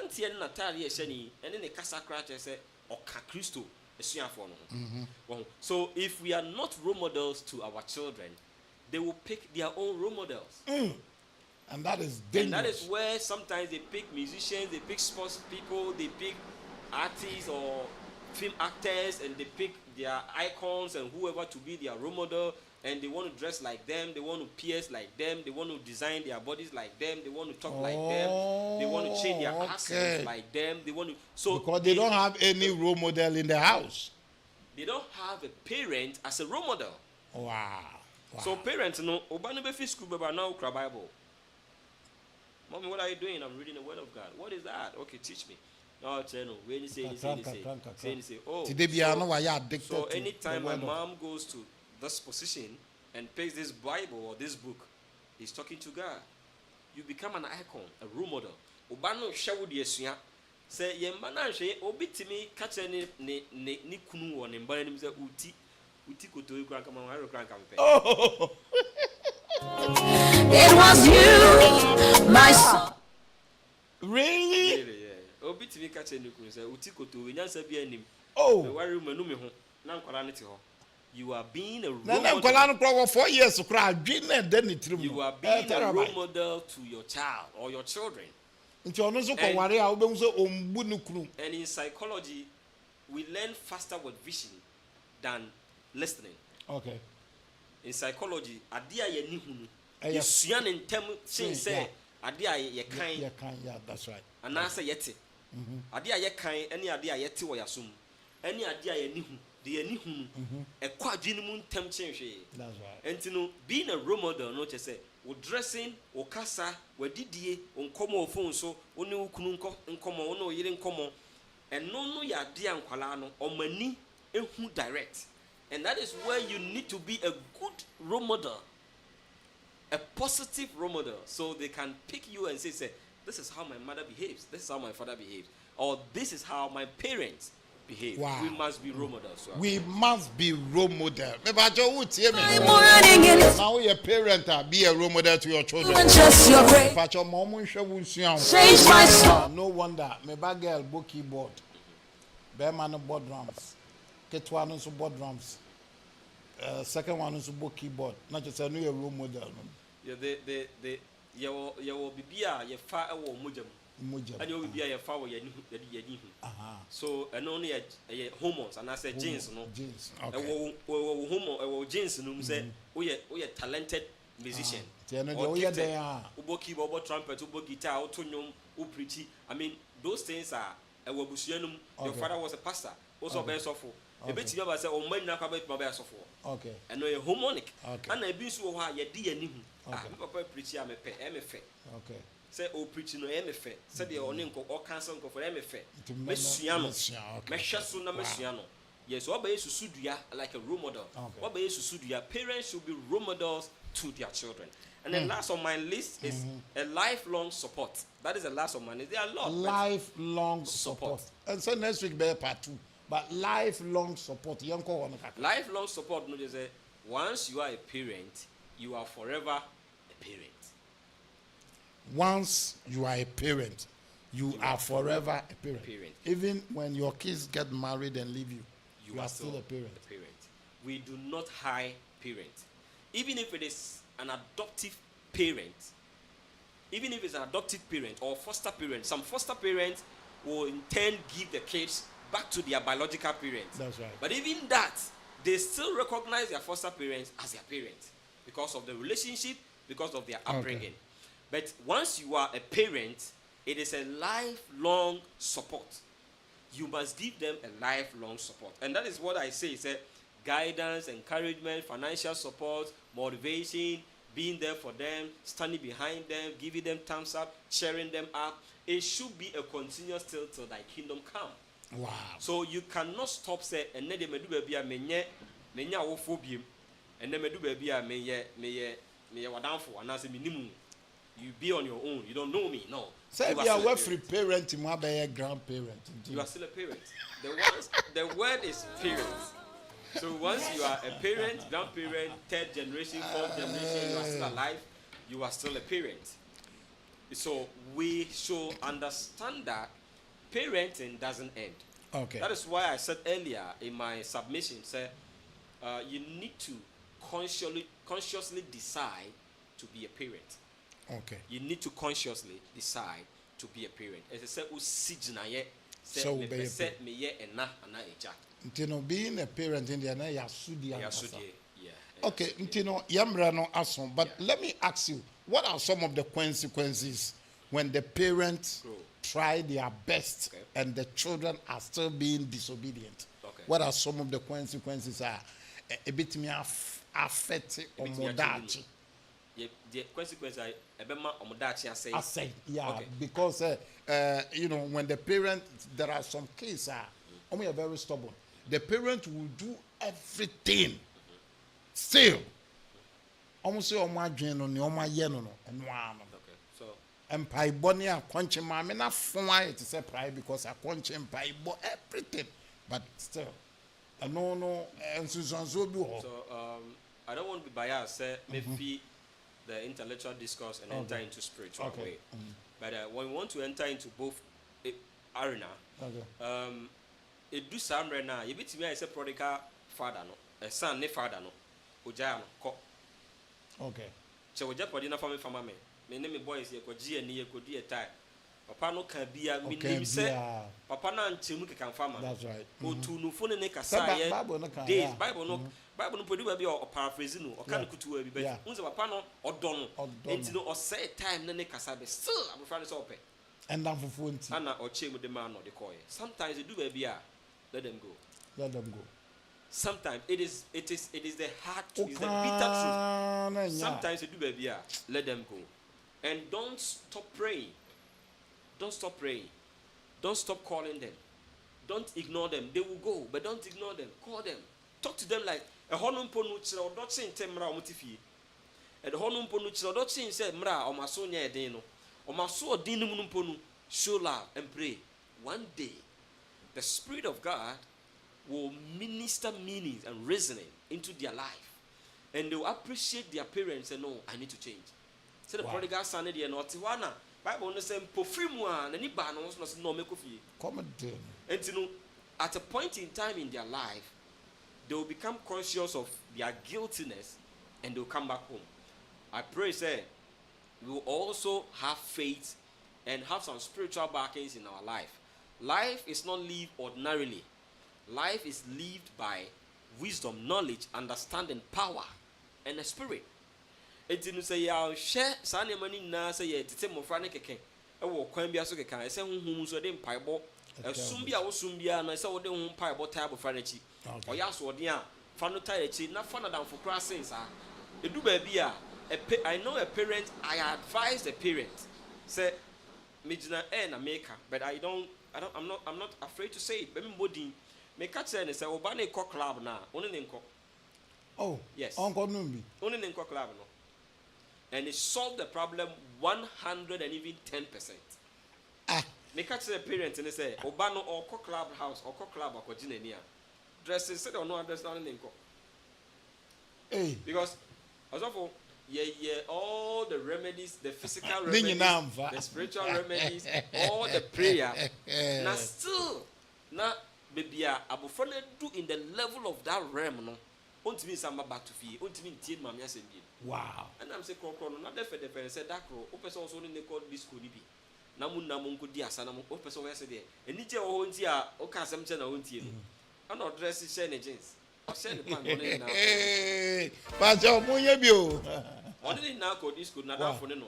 the Casacrat said, Oka Christo. So if we are not role models to our children, they will pick their own role models. And that is dangerous. And that is where sometimes they pick musicians, they pick sports people, they pick artists or film actors, and they pick their icons and whoever to be their role model, and they want to dress like them, they want to pierce like them, they want to design their bodies like them, they want to talk like them, they want to change their accents like them, they want to. So because they don't have any role model in the house. They don't have a parent as a role model. Wow. So parents, no, Obano be school, but now cry Bible. Mommy, what are you doing? I'm reading the Word of God. What is that? Okay, teach me. No, channel. When you say, oh. So anytime my mom goes to this position and picks this Bible or this book, he's talking to God. You become an icon, a role model. Obano shawu di esuya. Say yembana she obitimi catch ni kunu won mbana ni say uti koto ikran kama wa ikran kampe. Oh. It was you, my son. Really? Yeah. Obitimi catch ni kunu say uti koto nyansa bi anim. Oh. Me wari manu me ho na nkwara ne te ho. You are being a role model. 4 years. You are being a role model to your child or your children. And in psychology, we learn faster with vision than listening. Okay. In psychology, adia ye nihunu. You suyan in term say adia ye kind. Yeah, that's right. And answer yeti. Adia ye kind. Any adia yeti wa yasum. Any adia ye nihu. The nihunu. A quadrinimun term change. That's right. And you know, being a role model, not just say. O dressing, o kasa, o didie, o nkomo o phone so, o ne ukunu nkomo, o no yire nkomo, and no ya dia nkwala no, o mani ehu direct, and that is where you need to be a good role model, a positive role model, so they can pick you and say, this is how my mother behaves, this is how my father behaves, or this is how my parents behave. Wow. We must be role models. Right? We must be role models. Now your parent be a role model to your children. No wonder. My bad girl book keyboard. Bearman board drums. Ketwa no so board drums. Second one is book keyboard. Not just a new role model. Yeah, you will be a far away mujam. And you will be a flower. So, and only a hormones, and I said jeans, no jeans. Okay, jeans, no say, we are talented musician. Ubo keyboard, trumpet, ubo guitar, utonum, upriti. I mean, those things are a wabusianum. Your father was a pastor, also best of all. A bit of us, or men not about my best of all. Okay, and no harmonic. And I be so high, a dear name. Papa preacher, I'm a MFA. Okay. Say o preaching no MFA. Say the oninko or cancel for MFA. Messiano. Meshasu na messiano. Yes, what by Susudia like a role model. What by Susudia, parents should be role models to their children. And then last on my list is a lifelong support. That is the last on my list. There are a lot. Lifelong support. And so next week be part 2. But lifelong support. Lifelong support. No, just once you are a parent, you are forever a parent. Once you are a parent, you are forever a parent. Even when your kids get married and leave you, you are still a parent. We do not hire parents. Even if it is an adoptive parent, even if it's an adopted parent or foster parent, some foster parents will in turn give the kids back to their biological parents. That's right. But even that, they still recognize their foster parents as their parents because of the relationship, because of their upbringing. But once you are a parent, it is a lifelong support. You must give them a lifelong support. And that is what I say, guidance, encouragement, financial support, motivation, being there for them, standing behind them, giving them thumbs up, cheering them up. It should be a continuous till thy kingdom come. Wow. So you cannot stop say and then me do baby a menye wo phobia and then me do baby a me wadanfo and say minimum. You be on your own. You don't know me. No. Say you are free parent, you are a grandparent. You are still a parent. The word is parent. So once you are a parent, grandparent, third generation, fourth generation, you are still alive, you are still a parent. So we should understand that parenting doesn't end. Okay. That is why I said earlier in my submission, you need to consciously decide to be a parent. Okay. You need to consciously decide to be a parent. As I said, so being a parent in the okay, Yamra no ason, but let me ask you, what are some of the consequences when the parents try their best and the children are still being disobedient? Okay. What are some of the consequences? A bit me affect or modachi. The consequences are I say, yeah, okay. Because when the parent, there are some cases only are very stubborn. The parent will do everything. Still, almost say my dream on my yeno and one. Okay, so and pie bonny a quenching my men not fly to say pride because I quenching pie everything, but still, no, and Susan so I don't want to be biased. Say maybe the intellectual discourse and enter into spiritual way. But when we want to enter into both arena, it do some right now. You bet me I say prodigal father no, a son ne father no, ujaya no ko. Okay. So we just put in a family for me. Me name boys ye ko G and ye ko di a tie. Papa no can be a minimum say. Papa na nchemu ke kan farmer. That's right. O tu no phone ne kasa ye. Days Bible no. Bible no podi be o paraphrase no o kan kutu e bi but unse papa no odon no enti no o say time ne kasa be still am friend so ope and dan fufu enti ana o chemu de man no de koy sometimes they do baby let them go sometimes it is the hard truth, it's the bitter truth. Sometimes they do baby let them go and don't stop praying, don't stop calling them, don't ignore them. They will go but don't ignore them, call them, talk to them like a honum ponu chira o dot sin temra o motifi e de honum ponu chira o dot sin say mra o maso nya eden no o maso odin no munum ponu show love and pray. One day the Spirit of God will minister meanings and reasoning into their life and they will appreciate their parents and no, I need to change. Say the prodigal son there no tiwana Bible no say pofrimu a na ni ba no so no make ofie come down and no at a point in time in their life they will become conscious of their guiltiness and they will come back home. I pray, say, we will also have faith and have some spiritual backings in our life. Life is not lived ordinarily. Life is lived by wisdom, knowledge, understanding, power, and the spirit. It didn't say, I'll share Sunday morning now, say, it's a more frantic. I will come here so I can say, whom so then pieball. Sumbia or Sumbia, and I saw the home pieball type of furniture. Or yes, or dear, Fanutai, not fun down for crossings. A do baby. I know a parent, I advise a parent, say, Mijina and a maker, but I'm not afraid to say it. But body make a say, say, Obane cock club now, only in cock. Oh, yes, Uncle Numbi, only in cock club, no. And it solved the problem 100 and even 10%. They catch the parents and they say, Obano or cock club house or cock club or Cojinania. Dresses said or no address down in cock. Hey, because as of all the remedies, the physical remedies, the spiritual remedies, all the prayer. Now still, now baby, abufone do in the level of that realm, no. ontimi samba back to fie ontimi ntie ma me asem bi wow and I'm say krokro no na de fe say that kro o person also ne call disco ni bi na mu nko di asa na mu o person we say de eni je o ho nti a o ka asem che na o ntie no ana o dress share ne jeans o share ne pant no na ba je o munye bi o only na call disco na da fo ne no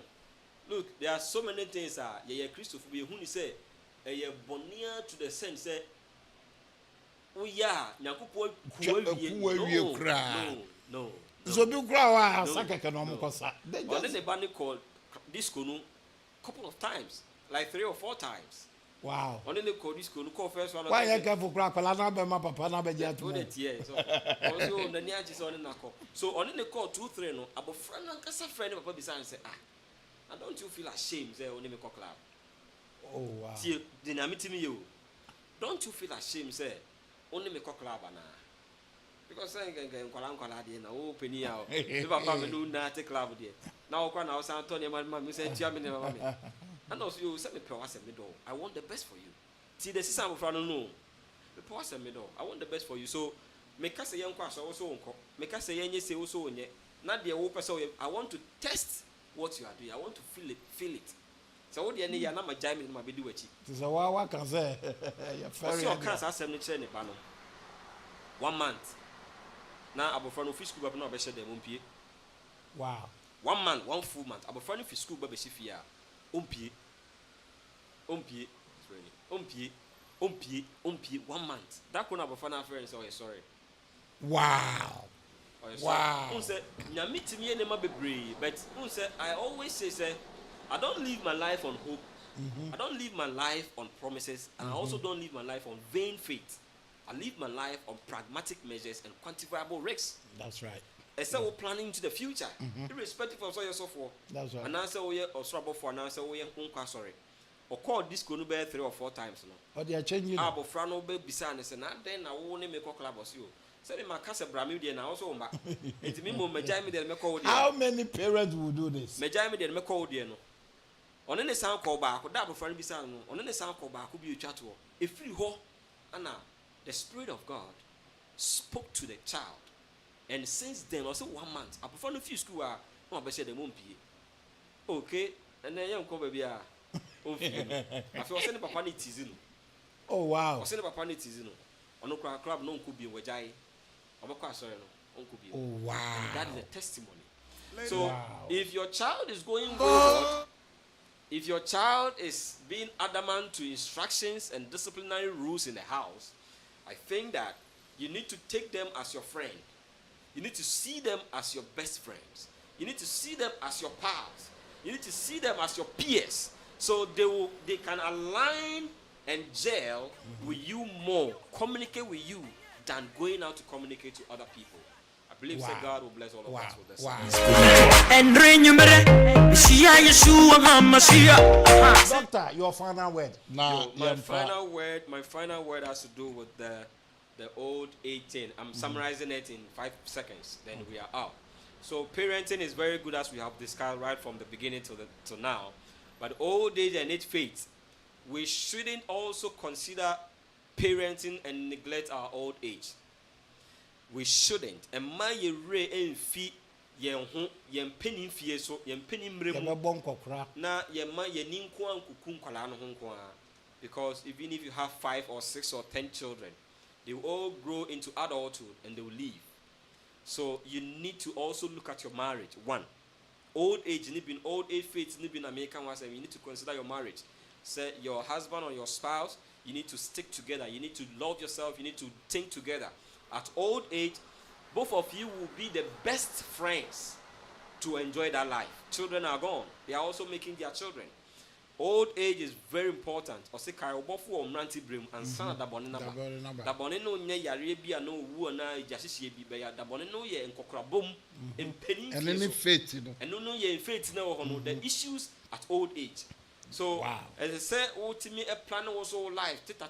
look there are so many things ye Christopher be hu ni say ye bonia to the sense say oh yeah nyakopo kuwa kra no so bi kra wa sakeke no mo kosa on the band called disco no couple of times like 3 or 4 times wow on the call disco no call first one why you careful kra kwala na be ma papa na be ja to so also na ni achi so on na call so on the call 2 3 no abofra na kasa friend papa bisan say and don't you feel ashamed say on me call club oh wow see dynamite me you don't you feel ashamed say only me call club na because say nkwala dey na o peni ya o be papa me no na take club dey na o kwa na o san Antonio ma me say tia me ne mama me and also you say me pe wa say me do I want the best for you see the system of no me pe wa say me do I want the best for you so me ka say yen kwa so so nko me ka say yen say so onye na de wo person I want to test what you are doing I want to feel it so what dey na ya na ma jai me ma be di wachi so wa kan say ya very so kan sa asem ne kire ne ba no 1 month na abofra no fi school ba na be share dem ompie wow 1 month 1 full month abofra no fi school ba be shifie a ompie 1 month that ko na abofra na friend say oh sorry wow wow un say nyame timi ene ma bebre but un say I always say I don't live my life on hope I don't live my life on promises and I also don't live my life on vain faith I live my life on pragmatic measures and quantifiable risks. That's right. We're planning to the future, irrespective of what you're so for. That's right. And answer or trouble for an answer sorry. Or call this going to be 3 or 4 times. No. Or they are changing. But Frano be beside us and then I won't make a club or you. Say my casa Bramudi and also back. It's me, Majami del Meko. How many parents will do this? Majami del Meko, dear. On any sound call back, or double friend beside on any sound call back, could be a chat to if you ho, Anna. The Spirit of God spoke to the child, and since then, also 1 month, I prefer no few school. No, I said they won't be okay. And then young baby, I feel sending papa nitizino. Oh wow! I sending papa nitizino. On no club, no could be wajai. I'm sorry, no could be. Oh wow! And that is a testimony. So if your child is going forward, if your child is being adamant to instructions and disciplinary rules in the house, I think that you need to take them as your friend. You need to see them as your best friends. You need to see them as your pals. You need to see them as your peers. So they can align and gel with you more, communicate with you than going out to communicate to other people. I believe that God will bless all of us with this. Doctor, your final word. My final word has to do with the old 18. I'm summarizing it in 5 seconds. Then we are out. So parenting is very good as we have discussed right from the beginning to now. But old age and age faith, we shouldn't also consider parenting and neglect our old age. We shouldn't. And my re en fi yen ho yen penin fie so yen penin mremu na yen ma yen nko ankuku nkwala no ho nko a, because even if you have 5 or 6 or 10 children, they will all grow into adulthood and they will leave. So you need to also look at your marriage. 1, old age, old age faith, American was, you need to consider your marriage. Say your husband or your spouse, you need to stick together. You need to love yourself. You need to think together. At old age, both of you will be the best friends to enjoy that life. Children are gone. They are also making their children. Old age is very important. Ose kai obofu o mranti brem ansa da bone naba. Da bone no nye yare bia no wu na jasihie bi be ya da bone no ye nkokrabom empeni. And any faith, you know. And no ye faith na wo no the issues at old age. So as I say, ultimately a plan also life tit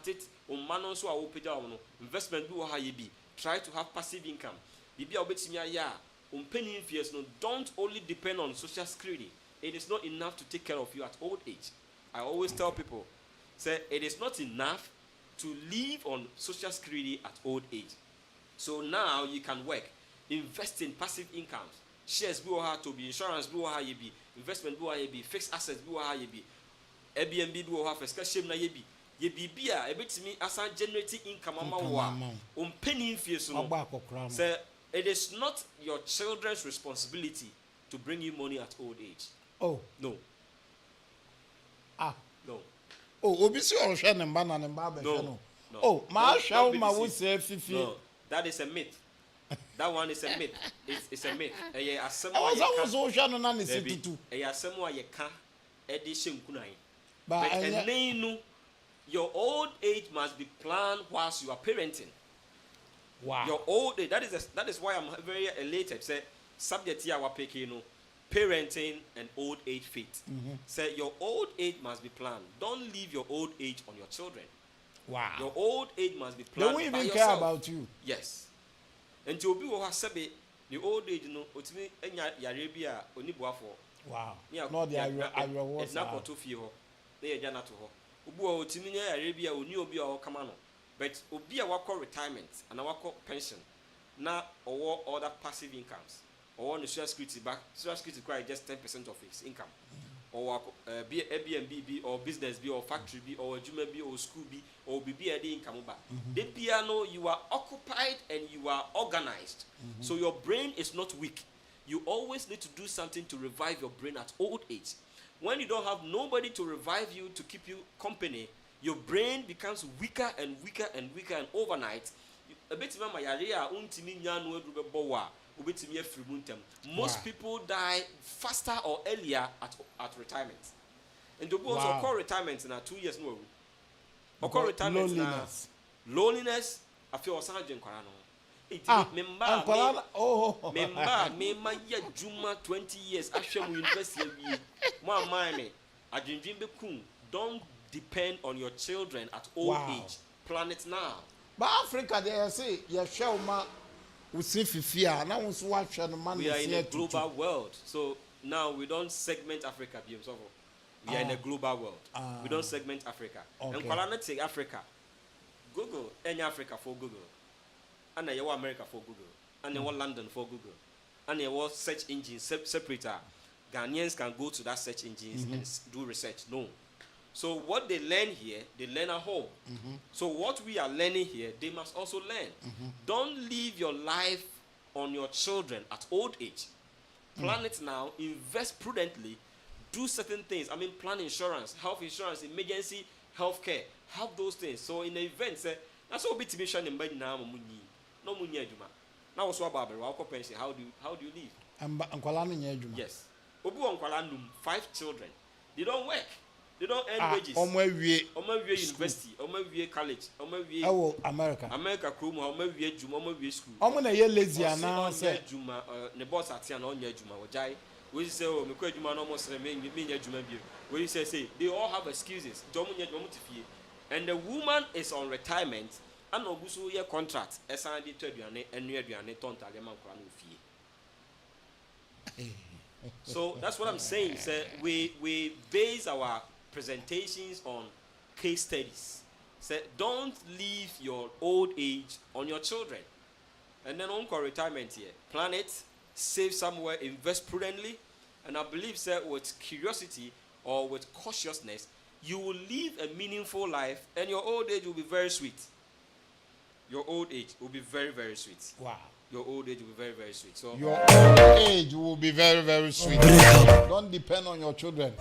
o man so a wo pega wo no investment bi wo ha ye bi. Try to have passive income. Bibi obetimi aya umpeni fears no, don't only depend on social security. It is not enough to take care of you at old age. I always tell people, say it is not enough to live on social security at old age. So now you can work. invest in passive incomes. Shares be or to be, insurance be or ye be, investment be or ye be, fixed assets be or ye be, Airbnb be or first cash na ye be. Ye be a bit me as a generating income amount. Penny fees no. Say it is not your children's responsibility to bring you money at old age. Oh. No. Ah. No. Oh, obisi o hwe ne mba na ne mba be no. No. Oh, ma hwa ma wo se fifi. No, that is a myth. That one is a myth. It's a myth. Eye asem I wa was ye always so hwe no na ne Baby, situtu. eye asem wa ye ka e de hyenkunan. But no, your old age must be planned whilst you are parenting. wow. Your old age, that is why I'm very elated. Say subject here wa peke no parenting and old age faith. Say your old age must be planned. Don't leave your old age on your children. Wow. Your old age must be They planned won't by even yourself. care about you. Yes. And to be what sabe the old age no otimi enya yare bi a oni boafo. Wow. No they are was. Na koto fie ho. Na ye gya na to ho. Obu a otimi nya yare bi a oni obi a kama no. But obi a wakọ retirement and wakọ pension na owo other passive incomes. Or the social security back, social security requires just 10% of his income. Or be Airbnb or business be or factory be or juma be or school be or be a day income back. The piano, you are occupied and you are organized. So your brain is not weak. You always need to do something to revive your brain at old age. When you don't have nobody to revive you, to keep you company, your brain becomes weaker and weaker and weaker, and overnight, a bit of my area, most people die faster or earlier at retirement. And the boys call retirement in 2 years no. Or call retirement loneliness. I feel sergeant Kwarano. Member, Juma 20 years. Ashram University. Don't depend on your children at old age. Plan it now. But Africa, they say, you shall ma. We are in a global world. So now we don't segment Africa. We are in a global world. We don't segment Africa. Okay. And Kwalana take Africa. Google, any Africa for Google. And you want America for Google. And you want London for Google. And you want search engines separator. Ghanaians can go to that search engines and do research. No. So what they learn here, they learn at home. So what we are learning here, they must also learn. Don't leave your life on your children at old age. Plan it now, invest prudently, do certain things. I mean, plan insurance, health insurance, emergency health care, have those things. So in the event, that's all bit mission in bed now. No money, Juma. Now also about pension. How do you live? Yes. Obu on 5 children. They don't work. They don't earn wages. Omawie university, omawie college, omawie America. America krom, omawie juma, omawie school. Omuna ye lazy na say juma ne boss atia na onya juma ojai. We say oh me kwa juma no mo sere me nya juma bi. We say they all have excuses. Jomunya jomutifie. And the woman is on retirement and oguso ye contract. Esan di to aduane, enu aduane tonta le man kura no fie. So that's what I'm saying. Say we base our presentations on case studies. Say don't leave your old age on your children. And then on retirement here, plan it, save somewhere, invest prudently, and I believe that with curiosity or with cautiousness, you will live a meaningful life, and your old age will be very sweet. Your old age will be very, very sweet. Wow. Your old age will be very, very sweet. So your old age will be very, very sweet. Don't depend on your children.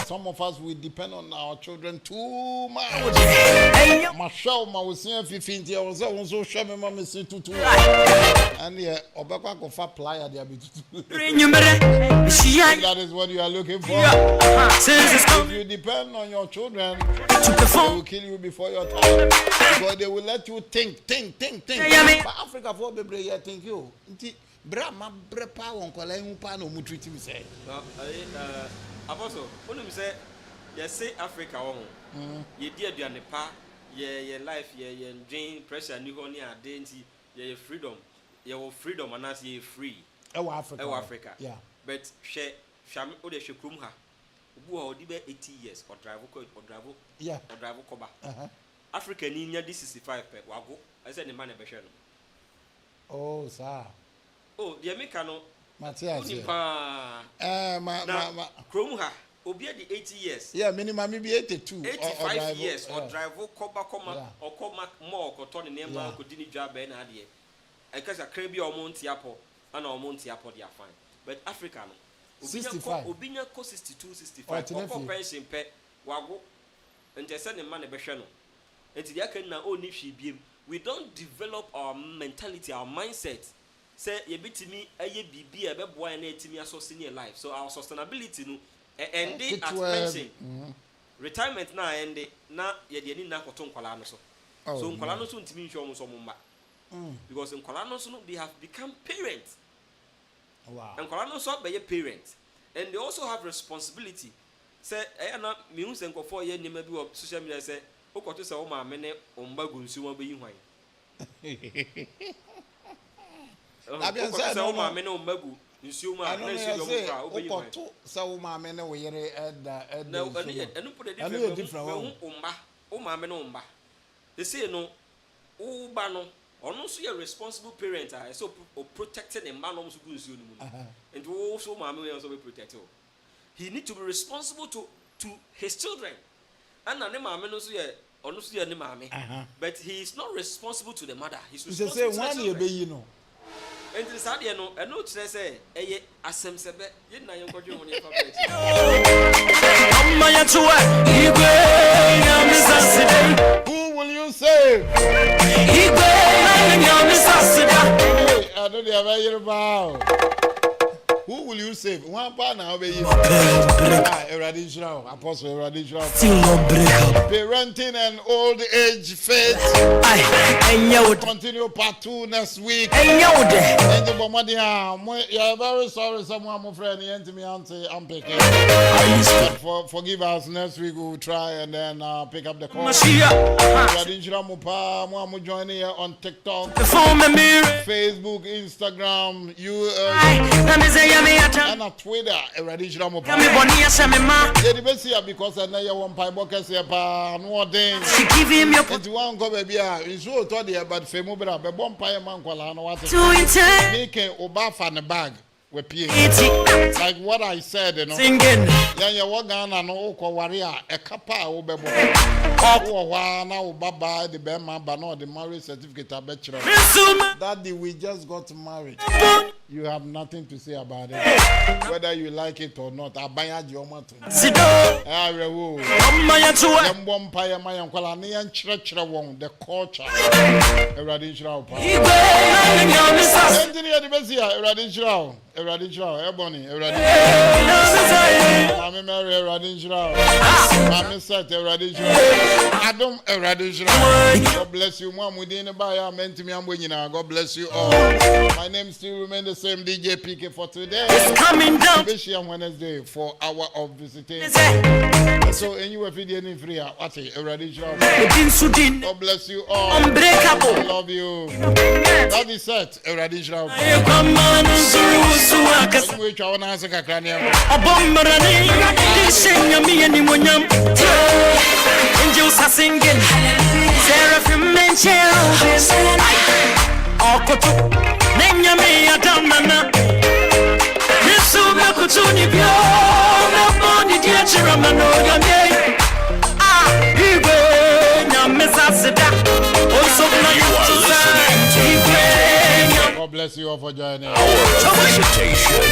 Some of us will depend on our children too much. Michelle, my was here 15 years old, so show me mama say tutu. And yeah, Obaka go for plier there be tutu. That is what you are looking for. If you depend on your children, they will kill you before your time. Because they will let you think. But Africa for baby, thank you. Brahma brepa won kola hu pa na omu treat me say. Apostle, only say you say Africa won. Ye di aduane pa, ye life, ye drain pressure ni ho ni ade nti ye freedom. Ye wo freedom and as ye free. Africa. Yeah. But she o de she krum ha. Obu o di be 80 years or drive Yeah. Or drive koba. Africa ni nya di 65 pe wago. I said the man e be hwe no. Oh, sir. Oh, the Americano. Matthias. Chrome ha. Obi the 80 years. Yeah, minimum maybe 82. 85 years or drive or come more or turn in name could didn't job and idea. I guess a crabby or Montiapo and or Montiapo they are fine. But African 65. Obinia co 62, 65. Pension pet wago and just send a man a beshano. And to the can now only she be. We don't develop our mentality, our mindset. Say you beat me a BB a boy and a me as senior life. So our sustainability no and they at pension. Retirement now and they now ye didn't knock or Tonkolano so. So Nkolano soon to me show almost because in Kolano they have become parents. Wow. And Kolano so by your parents. And they also have responsibility. Say I am not music and go 4 years maybe of social media say, "Oko to say o ma mene o mba gunsu be yin hwan." Oko to say o ma mene o mba gu nsu ma na nsu do mu ka o be yin hwan. Oko to say o ma mene wo yere eda. No, enu put the different o ma mene o mba. They say no o ba no ono so your responsible parent are so protecting the man almost good you and also mommy also be protected. He need to be responsible to his children. And an mommy no so ono so your mommy. But he is not responsible to the mother. He's responsible to the children. You know. And the sad no and no say eh asem sebe ye na ye kodwe mo ne papa. Who will you save? I don't ever hear about. Who will you save? One part now, baby. Eradical, Apostle Eradical. Parenting and old age faith. Continue part 2 next week. Thank you for money. You're very sorry, someone, my friend. Forgive us. Next week we will try and then pick up the call. Eradical, Mupa, joining here on TikTok, Facebook, Instagram, and on Twitter, Eradical Mupa. Yeah, the best here because I know you want pie boxes here, no thing. If you want to go, baby, it's so told you about Femubra, but one pie man call on what make a Obafa in the bag with P. Like what I said, you know. Then you walk down and warrior, a kappa, Obebo. Oh, now Baba, the Bema, but not the marriage certificate, I bet you. Daddy, we just got married. You have nothing to say about it. Whether you like it or not, I buy your matter. The culture. Eradical, Ebony, I'm Mary Eradical. I'm set Eradical. Adam Eradical. God bless you, Mom. We didn't buy a man to me. I'm winning now. God bless you all. My name still remains the same, DJ PK for today. It's coming down. Especially on Wednesday for hour of visiting. So, anyway, if you didn't free, what's it? Eradical. God bless you all. Unbreakable. I love you. That is set, Eradical. Which I want to ask a cranium. Angels are singing. Seraphim and cherubim. Okoto. Nenya me adamana. Yesu makutuni bio. Maboni dia chiramano yame. Ibe nyamesa seda. Also na you are listening to God bless you all for joining. Our visitation.